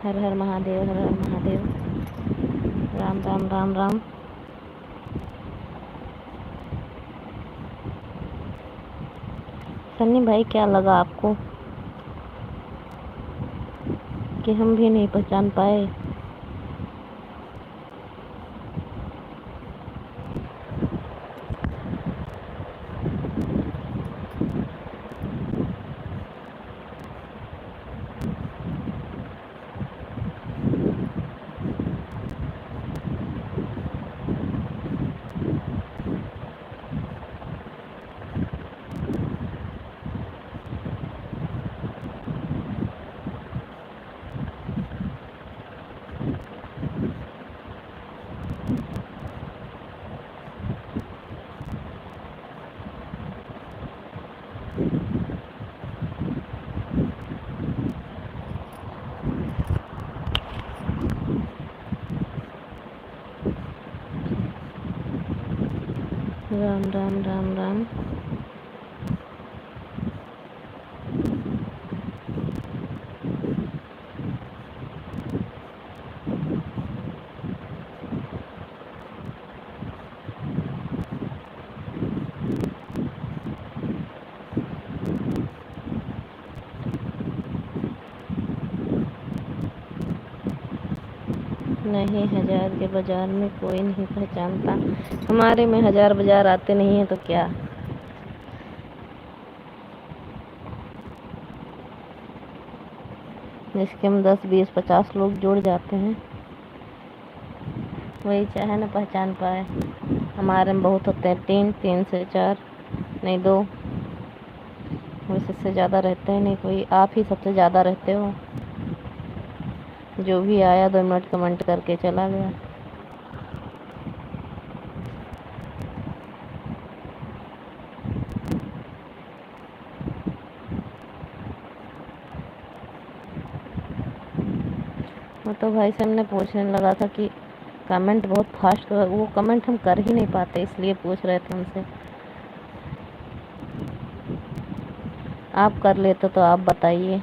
हर हर महादेव, हर हर महादेव। राम राम, राम राम। सन्नी भाई, क्या लगा आपको कि हम भी नहीं पहचान पाए? राम राम, राम राम। नहीं, 1000 के बाजार में कोई नहीं पहचानता। हमारे में 1000 बाजार आते नहीं है तो क्या। जिसके हम 10, 20, 50 लोग जुड़ जाते हैं, वही चाहे ना पहचान पाए। हमारे में बहुत होते हैं, 3 से 4, नहीं 2, वैसे इससे ज़्यादा रहते हैं नहीं कोई। आप ही सबसे ज़्यादा रहते हो। जो भी आया 2 मिनट कमेंट करके चला गया। वो तो भाई से हमने पूछने लगा था कि कमेंट बहुत फास्ट, वो कमेंट हम कर ही नहीं पाते, इसलिए पूछ रहे थे उनसे। आप कर लेते तो आप बताइए।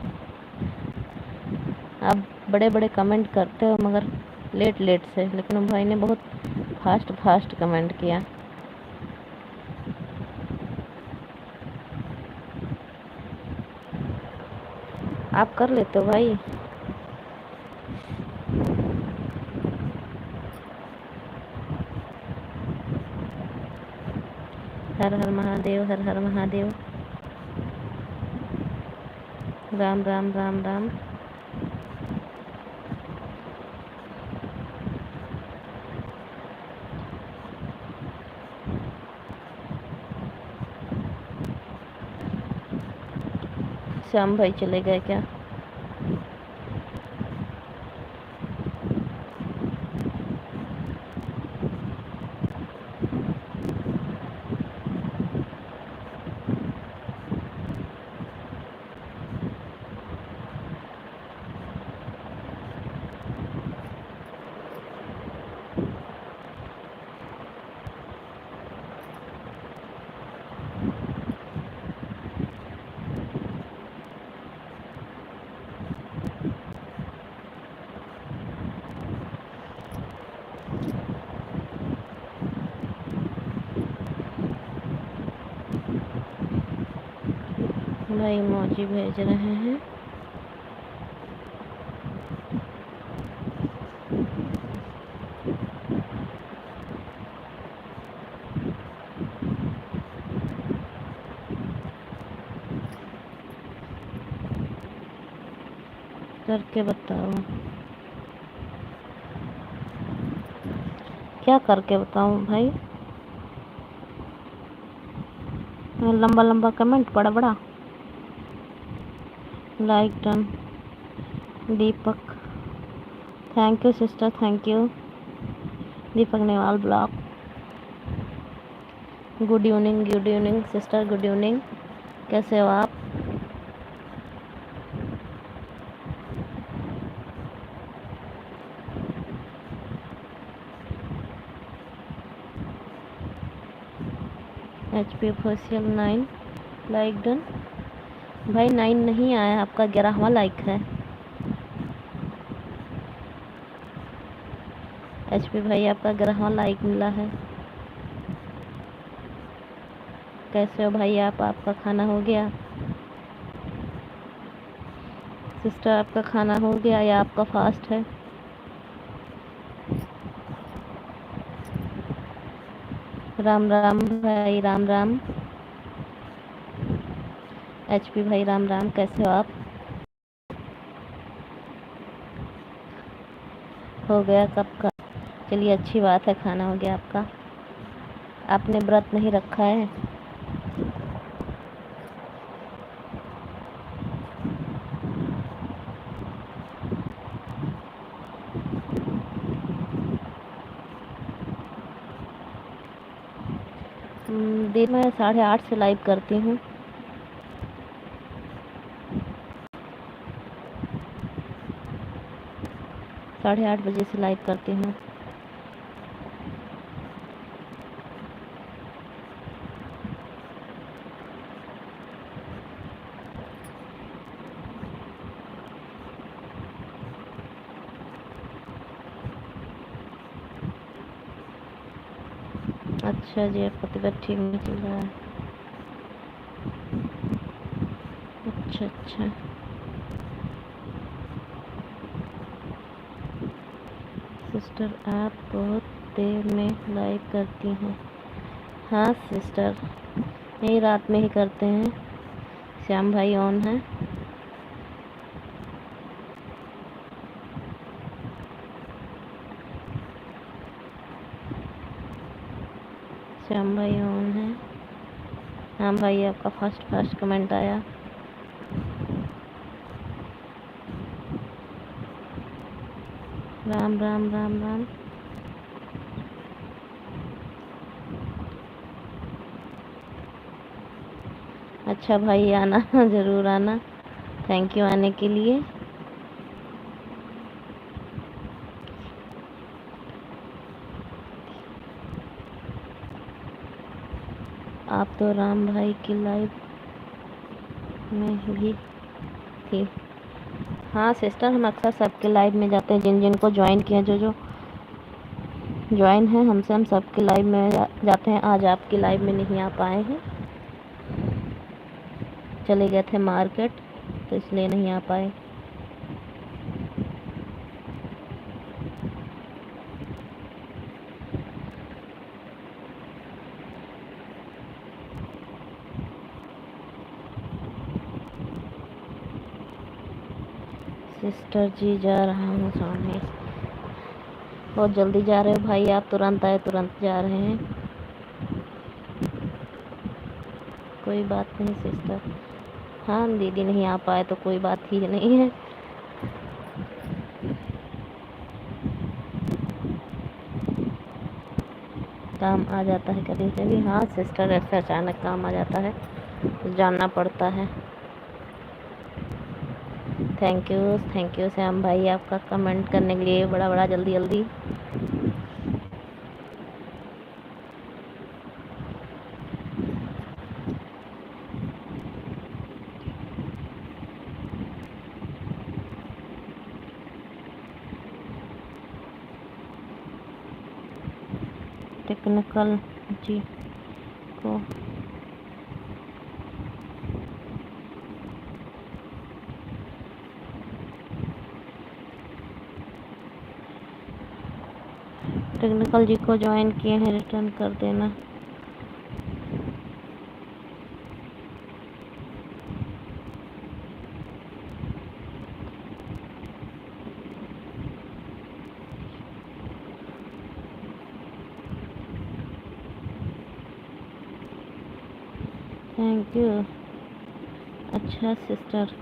आप बड़े बड़े कमेंट करते हो मगर लेट लेट से, लेकिन उन भाई ने बहुत फास्ट फास्ट कमेंट किया। आप कर लेते हो भाई। हर हर महादेव, हर हर महादेव। राम राम राम राम। श्याम भाई चले गए क्या? भाई मौजी भेज रहे हैं। करके बताओ, क्या करके बताऊं भाई? लंबा लंबा कमेंट, बड़ा बड़ा। Like done. Deepak, thank you sister, thank you. Deepak Newal blog. Good evening sister, good evening. कैसे हो आप? HP official 9 like done. भाई 9 नहीं आया, आपका 11वां लाइक है। HP भाई आपका 11वां लाइक मिला है। कैसे हो भाई आप? आपका खाना हो गया? सिस्टर आपका खाना हो गया या आपका फास्ट है? राम राम भाई, राम राम। HP भाई राम राम, कैसे हो आप? हो गया कब का? चलिए अच्छी बात है, खाना हो गया आपका। आपने व्रत नहीं रखा है? दिन में 8:30 से लाइव करती हूँ। साढ़े 8 बजे से लाइव करती हूँ। अच्छा जी, आपका तबीयत ठीक नहीं चल रहा है? अच्छा अच्छा। सिस्टर आप बहुत देर में लाइव करती हैं। हाँ सिस्टर, यही रात में ही करते हैं। श्याम भाई ऑन है। श्याम भाई ऑन है। हाँ भाई, आपका फर्स्ट कमेंट आया। राम राम राम राम। अच्छा भाई, आना ज़रूर आना। थैंक यू आने के लिए। आप तो राम भाई की लाइव में भी थी। हाँ सिस्टर, हम अक्सर सबके लाइव में जाते हैं। जिन जिन को ज्वाइन किया, जो जो ज्वाइन है हमसे, हम सबके लाइव में जाते हैं। आज आपकी लाइव में नहीं आ पाए हैं, चले गए थे मार्केट, तो इसलिए नहीं आ पाए। सिस्टर जी जा रहा हूँ सोने। बहुत जल्दी जा रहे हो भाई आप, तुरंत आए तुरंत जा रहे हैं। कोई बात नहीं सिस्टर। हाँ दीदी नहीं आ पाए तो कोई बात ही नहीं है। काम आ जाता है कभी कभी। हाँ सिस्टर, ऐसा अचानक काम आ जाता है, जानना पड़ता है। थैंक यू श्याम भाई, आपका कमेंट करने के लिए बड़ा बड़ा जल्दी जल्दी। टेक्निकल जी को टेक्निकल जी को ज्वाइन किए हैं, रिटर्न कर देना। Thank you. अच्छा सिस्टर,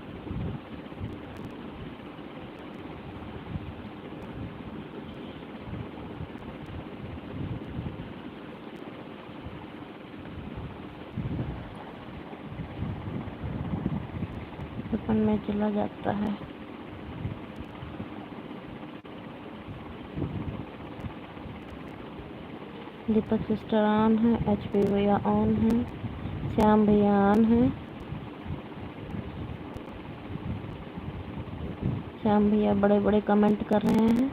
अपन में चला जाता है। दीपक सिस्टर ऑन है, HP भैया ऑन है, श्याम भैया ऑन है। श्याम भैया बड़े बड़े कमेंट कर रहे हैं।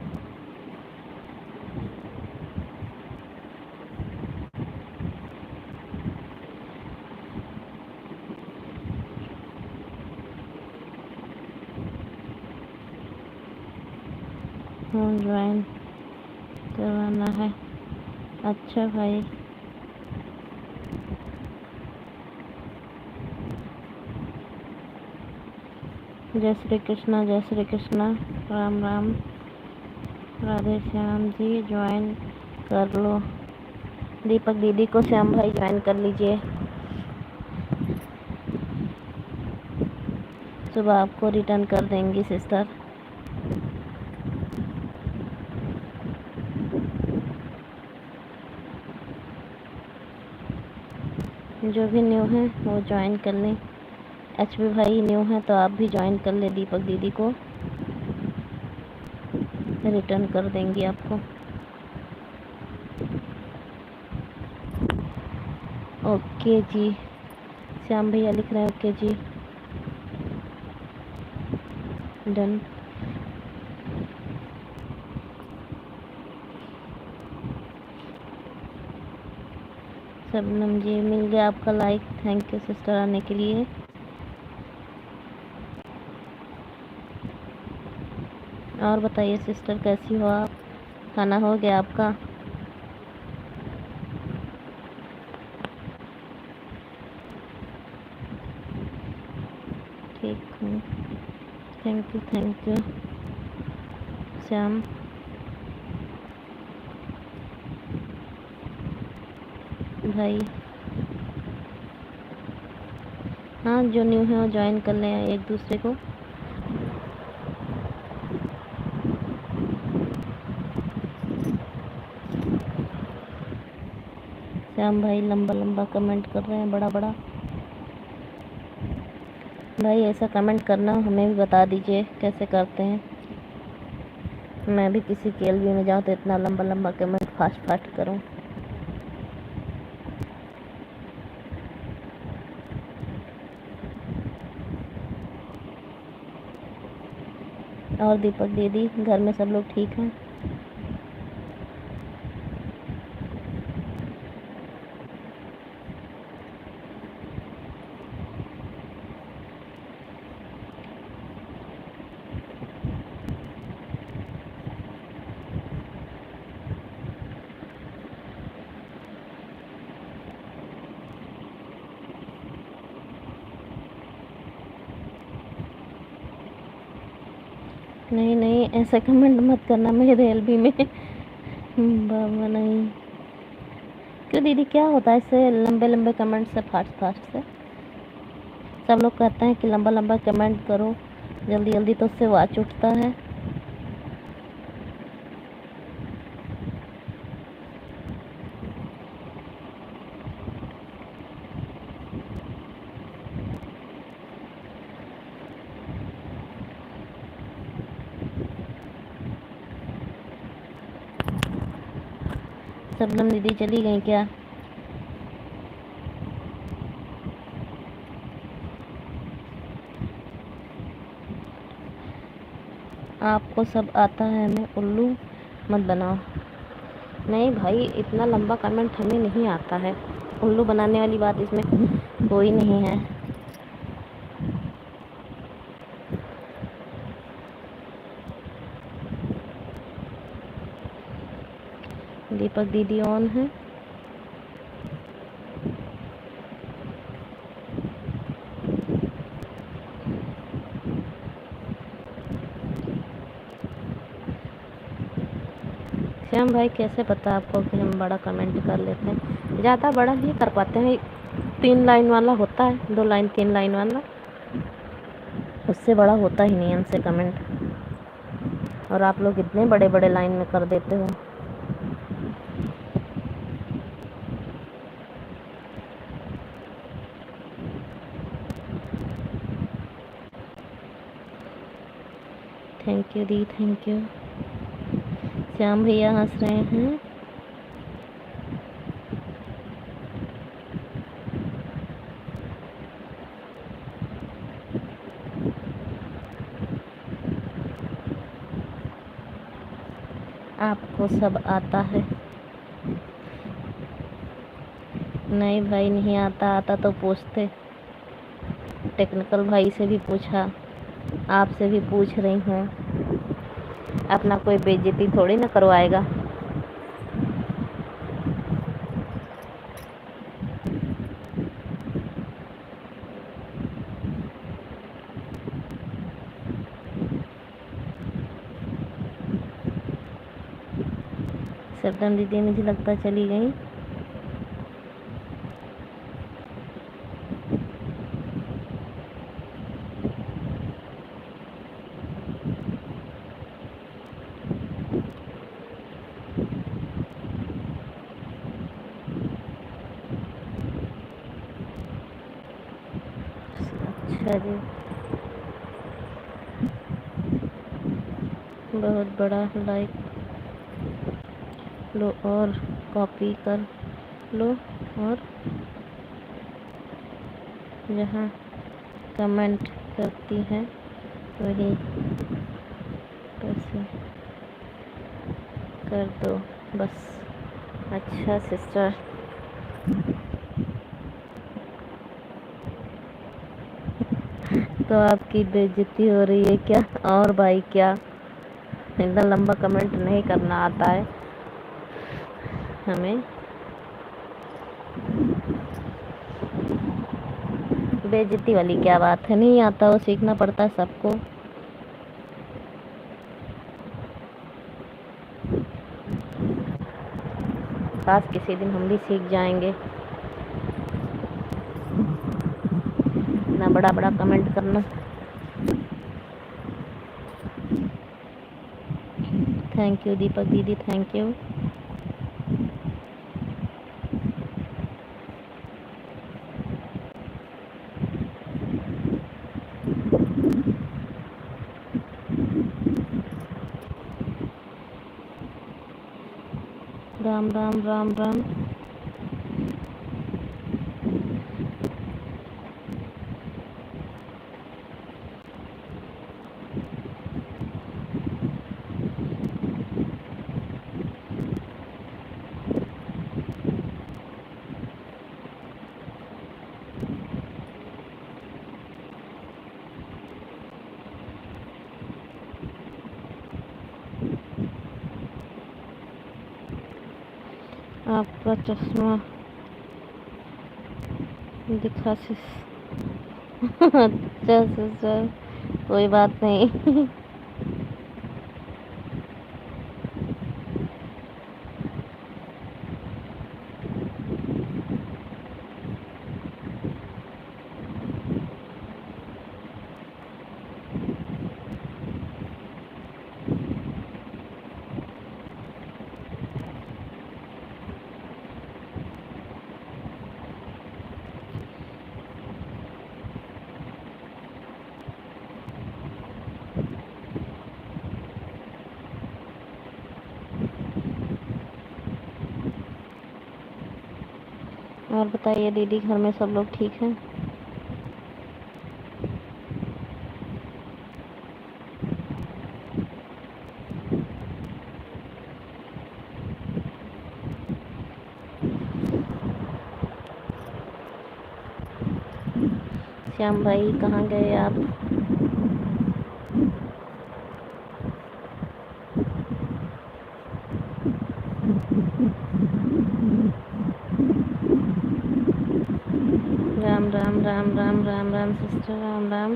ज्वाइन करवाना है। अच्छा भाई, जय श्री कृष्णा, जय श्री कृष्णा, राम राम, राधे श्याम जी ज्वाइन कर लो। दीपक दीदी को श्याम भाई ज्वाइन कर लीजिए। सुबह आपको रिटर्न कर देंगी सिस्टर। जो भी न्यू है वो ज्वाइन कर लें। HP भाई न्यू है तो आप भी ज्वाइन कर ले। दीपक दीदी को रिटर्न कर देंगी आपको। ओके जी, श्याम भैया लिख रहे हैं ओके जी, डन। सबनम जी मिल गया आपका लाइक। थैंक यू सिस्टर आने के लिए। और बताइए सिस्टर कैसी हो आप? खाना हो गया आपका? ठीक हूँ। थैंक यू श्याम भाई। हाँ, जो न्यू है वो ज्वाइन कर लें एक दूसरे को। श्याम भाई लंबा लंबा कमेंट कर रहे हैं, बड़ा बड़ा। भाई ऐसा कमेंट करना हमें भी बता दीजिए कैसे करते हैं। मैं भी किसी के एलबी में जाऊँ तो इतना लंबा लंबा कमेंट फास्ट फास्ट करूँ। और दीपक दीदी, घर में सब लोग ठीक हैं? नहीं नहीं, ऐसा कमेंट मत करना मेरे एलबी में। बाबा नहीं। क्यों दीदी, क्या होता है इससे लंबे लंबे कमेंट से, फास्ट फास्ट से? सब लोग कहते हैं कि लंबा लंबा कमेंट करो जल्दी जल्दी, तो उससे वाच उठता है। सबनम दीदी चली गई क्या? आपको सब आता है, हमें उल्लू मत बनाओ। नहीं भाई, इतना लंबा कमेंट हमें नहीं आता है। उल्लू बनाने वाली बात इसमें कोई नहीं है। दीपक दीदी ऑन है। श्याम भाई, कैसे पता आपको कि हम बड़ा कमेंट कर लेते हैं? ज़्यादा बड़ा नहीं कर पाते हैं। 3 लाइन वाला होता है, 2 लाइन 3 लाइन वाला, उससे बड़ा होता ही नहीं हमसे कमेंट। और आप लोग इतने बड़े बड़े लाइन में कर देते हो। Thank you the, thank you. Shyam भैया हंस रहे हैं। आपको सब आता है? नहीं भाई, नहीं आता। आता तो पूछते। टेक्निकल भाई से भी पूछा, आपसे भी पूछ रही हूँ। अपना कोई बेइज्जती थोड़ी ना करवाएगा। शबनम दीदी मुझे लगता चली गई। अच्छा जी, बहुत बड़ा लाइक लो और कॉपी कर लो, और जहाँ कमेंट करती है वही पैसे कर दो बस। अच्छा सिस्टर, तो आपकी बेइज्जती हो रही है क्या? और भाई क्या? इतना लंबा कमेंट नहीं करना आता है हमें। बेइज्जती वाली क्या बात है, नहीं आता वो सीखना पड़ता है सबको। काश किसी दिन हम भी सीख जाएंगे। इतना बड़ा बड़ा कमेंट करना। थैंक यू दीपक दीदी, थैंक यू। राम राम राम राम। आपका चश्मा दिखा अच्छा सिस्टर, कोई बात नहीं। और बताइए दीदी, घर में सब लोग ठीक हैं? श्याम भाई कहाँ गए आप? राम राम राम राम राम राम सिस्टर, राम राम।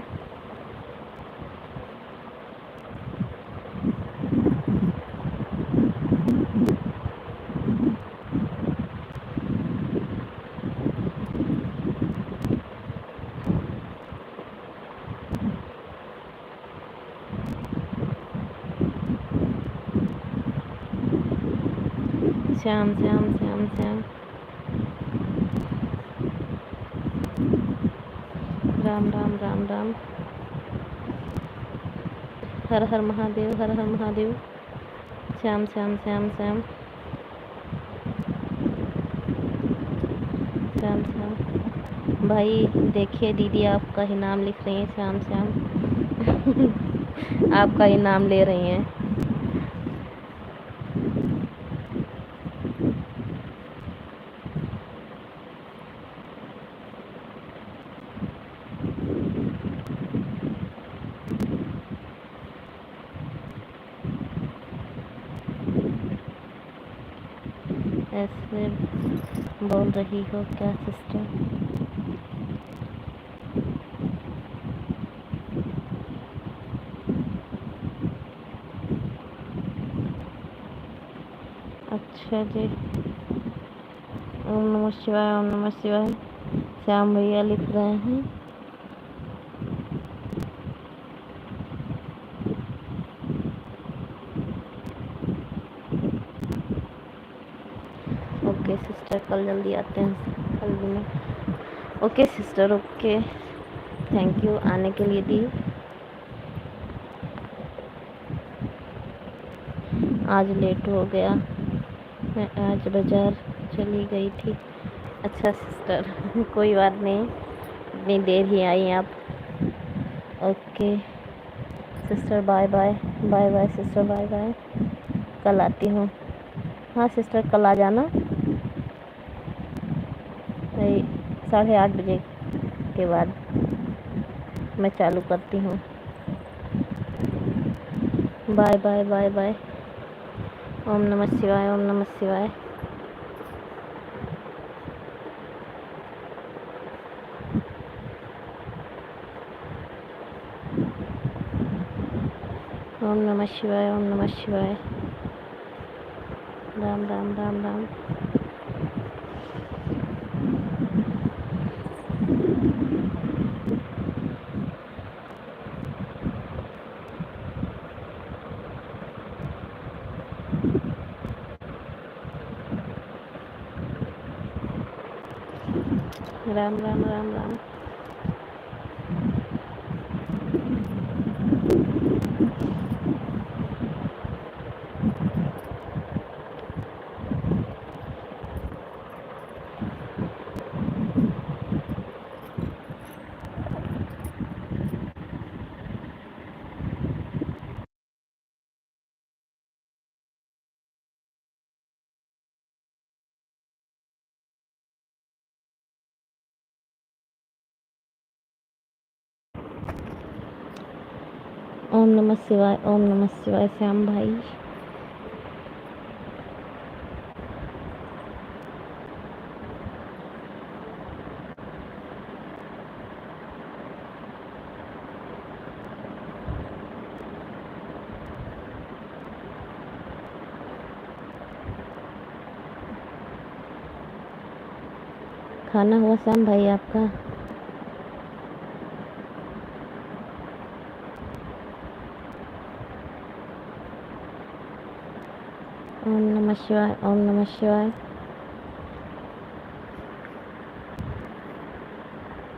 श्याम श्याम श्याम श्याम। राम राम राम राम। हर हर महादेव, हर हर महादेव। श्याम श्याम श्याम श्याम श्याम श्याम। भाई देखिए दीदी आपका ही नाम लिख रही हैं, श्याम श्याम। आपका ही नाम ले रही हैं। ऐसे बोल रही हो क्या सिस्टर? अच्छा जी। ओम नमः शिवाय, ओम नमः शिवाय। श्याम भैया लिख रहे हैं। ओके सिस्टर, कल जल्दी आते हैं, कल में। Okay sister, okay. Thank you आने के लिए दी। आज लेट हो गया, मैं आज बाज़ार चली गई थी। अच्छा सिस्टर, कोई बात नहीं, इतनी देर ही आई आप। Okay sister, bye bye. Bye bye sister, bye bye. कल आती हूँ। हाँ सिस्टर, कल आ जाना। 8:30 बजे के बाद मैं चालू करती हूँ। Bye bye bye bye. Om नमः शिवाय, ओम नमः शिवाय। ओम नमः शिवाय, ओम नमः शिवाय। राम राम राम राम। राम राम राम राम। ओम नमः शिवाय, ओम नमः शिवाय श्याम भाई। खाना हुआ श्याम भाई आपका? ओम नमः शिवाय, ओम नमः शिवाय।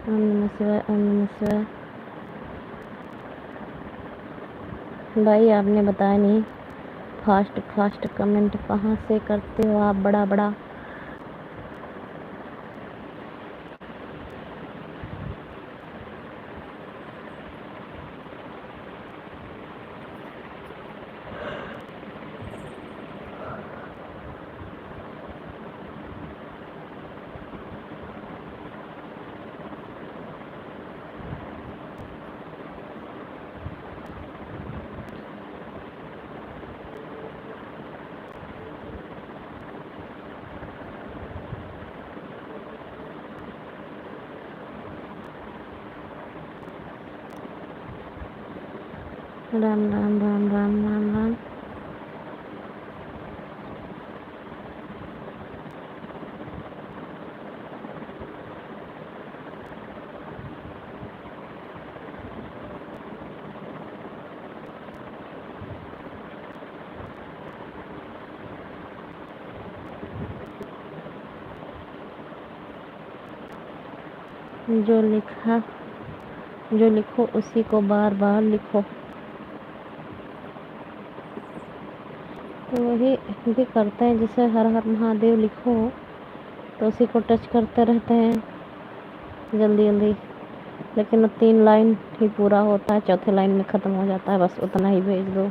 ओम नमः शिवाय, ओम नमः शिवाय। भाई आपने बताया नहीं, फास्ट फास्ट कमेंट कहाँ से करते हो आप बड़ा बड़ा? राम राम राम राम राम राम। जो लिखो उसी को बार बार लिखो। तो वही भी करते हैं, जैसे हर हर महादेव लिखो तो उसी को टच करते रहते हैं जल्दी जल्दी, लेकिन वो 3 लाइन ही पूरा होता है, चौथे लाइन में ख़त्म हो जाता है, बस उतना ही भेज दो।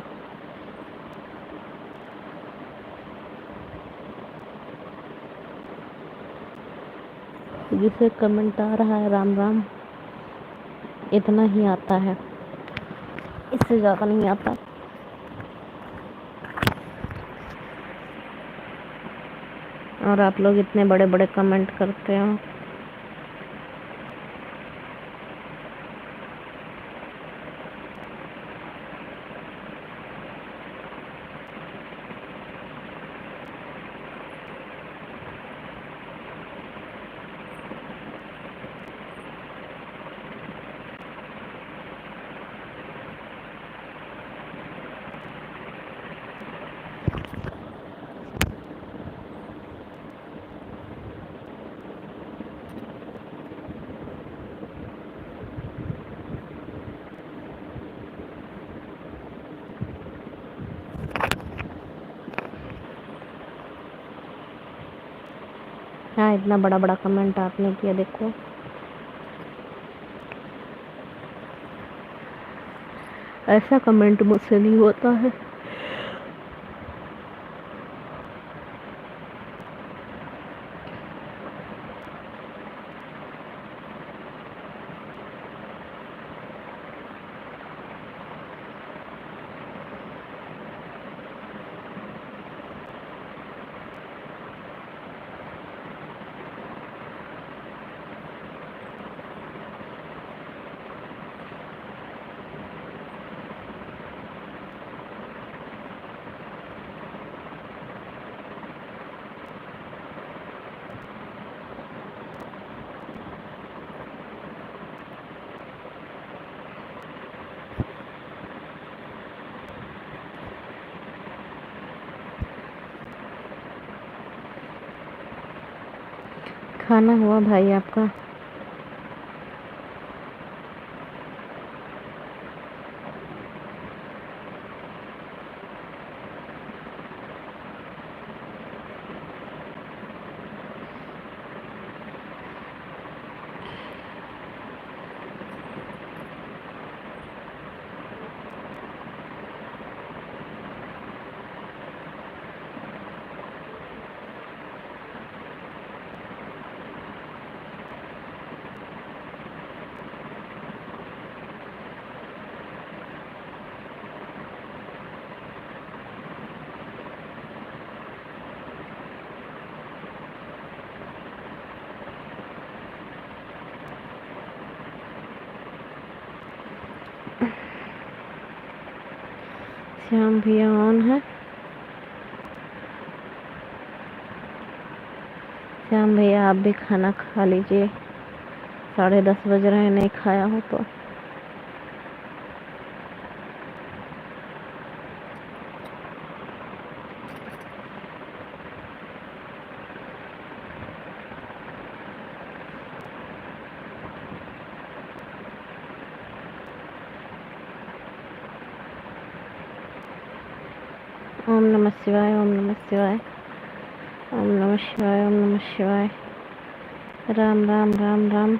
जिसे कमेंट आ रहा है राम राम, इतना ही आता है, इससे ज़्यादा नहीं आता। और आप लोग इतने बड़े बड़े कमेंट करते हो। हाँ, इतना बड़ा बड़ा कमेंट आपने किया, देखो ऐसा कमेंट मुझसे नहीं होता है। खाना हुआ भाई आपका? श्याम भैया ऑन है? श्याम भैया आप भी खाना खा लीजिए, 10:30 बज रहे हैं, नहीं खाया हो तो। ओम नमः शिवाय, ओम नमः शिवाय, ओम नमः शिवाय, ओम नमः शिवाय। राम राम राम राम।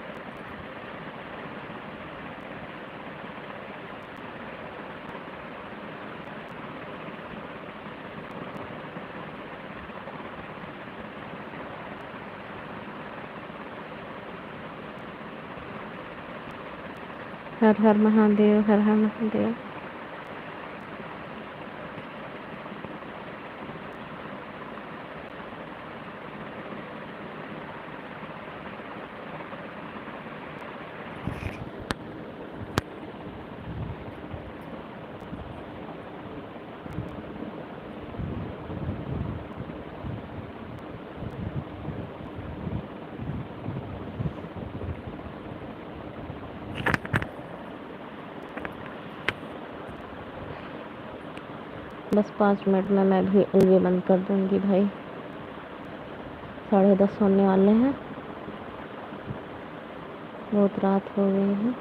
हर हर महादेव, हर हर महादेव। बस 5 मिनट में मैं भी ये बंद कर दूंगी भाई, 10:30 होने वाले हैं, बहुत रात हो गई है।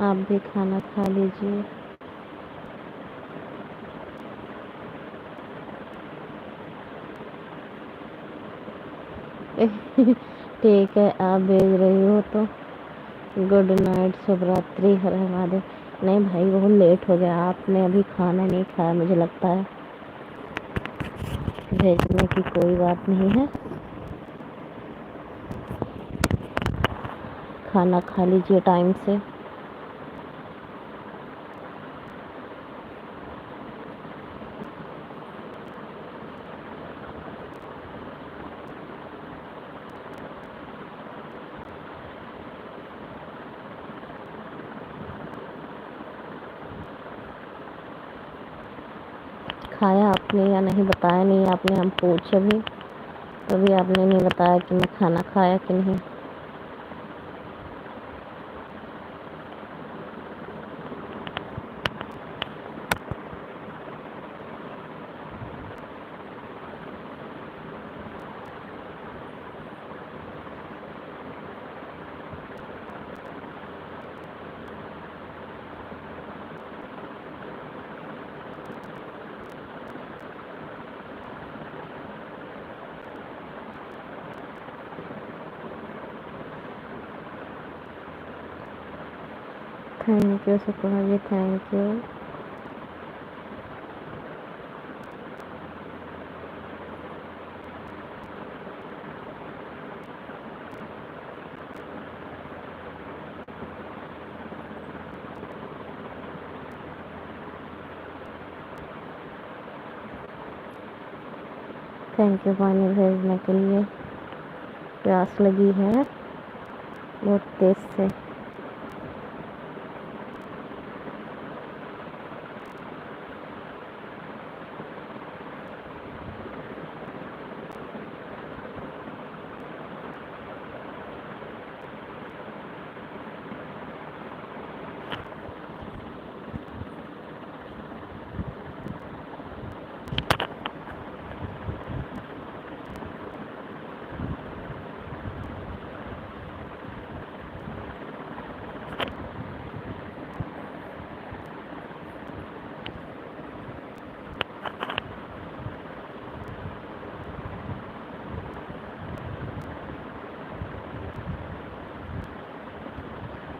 आप भी खाना खा लीजिए। ठीक है, आप भेज रही हो तो गुड नाइट, शुभ रात्रि, हर हर महादेव। नहीं भाई बहुत लेट हो गया, आपने अभी खाना नहीं खाया, मुझे लगता है। भेजने की कोई बात नहीं है, खाना खा लीजिए टाइम से। खाया आपने या नहीं बताया नहीं आपने, हम पूछे भी तो भी आपने नहीं बताया कि मैं खाना खाया कि नहीं। Thank you Sukumar ji, thank you. Thank you पानी भेजने के लिए। प्यास लगी है बहुत तेज से।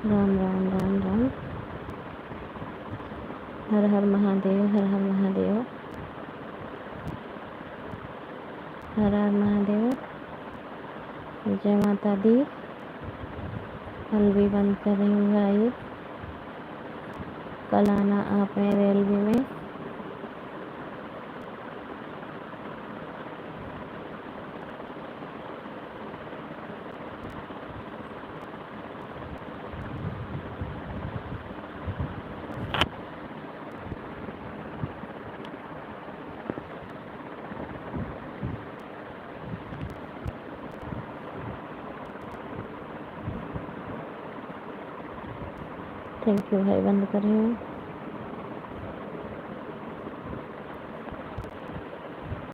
राम राम राम राम। हर हर महादेव, हर हर महादेव, हर हर महादेव। जय माता दी। एलवी बंद कर रही हूँ गाइस। कल आना आप मेरे एलवी में। थैंक यू भाई, बंद कर रही हूँ।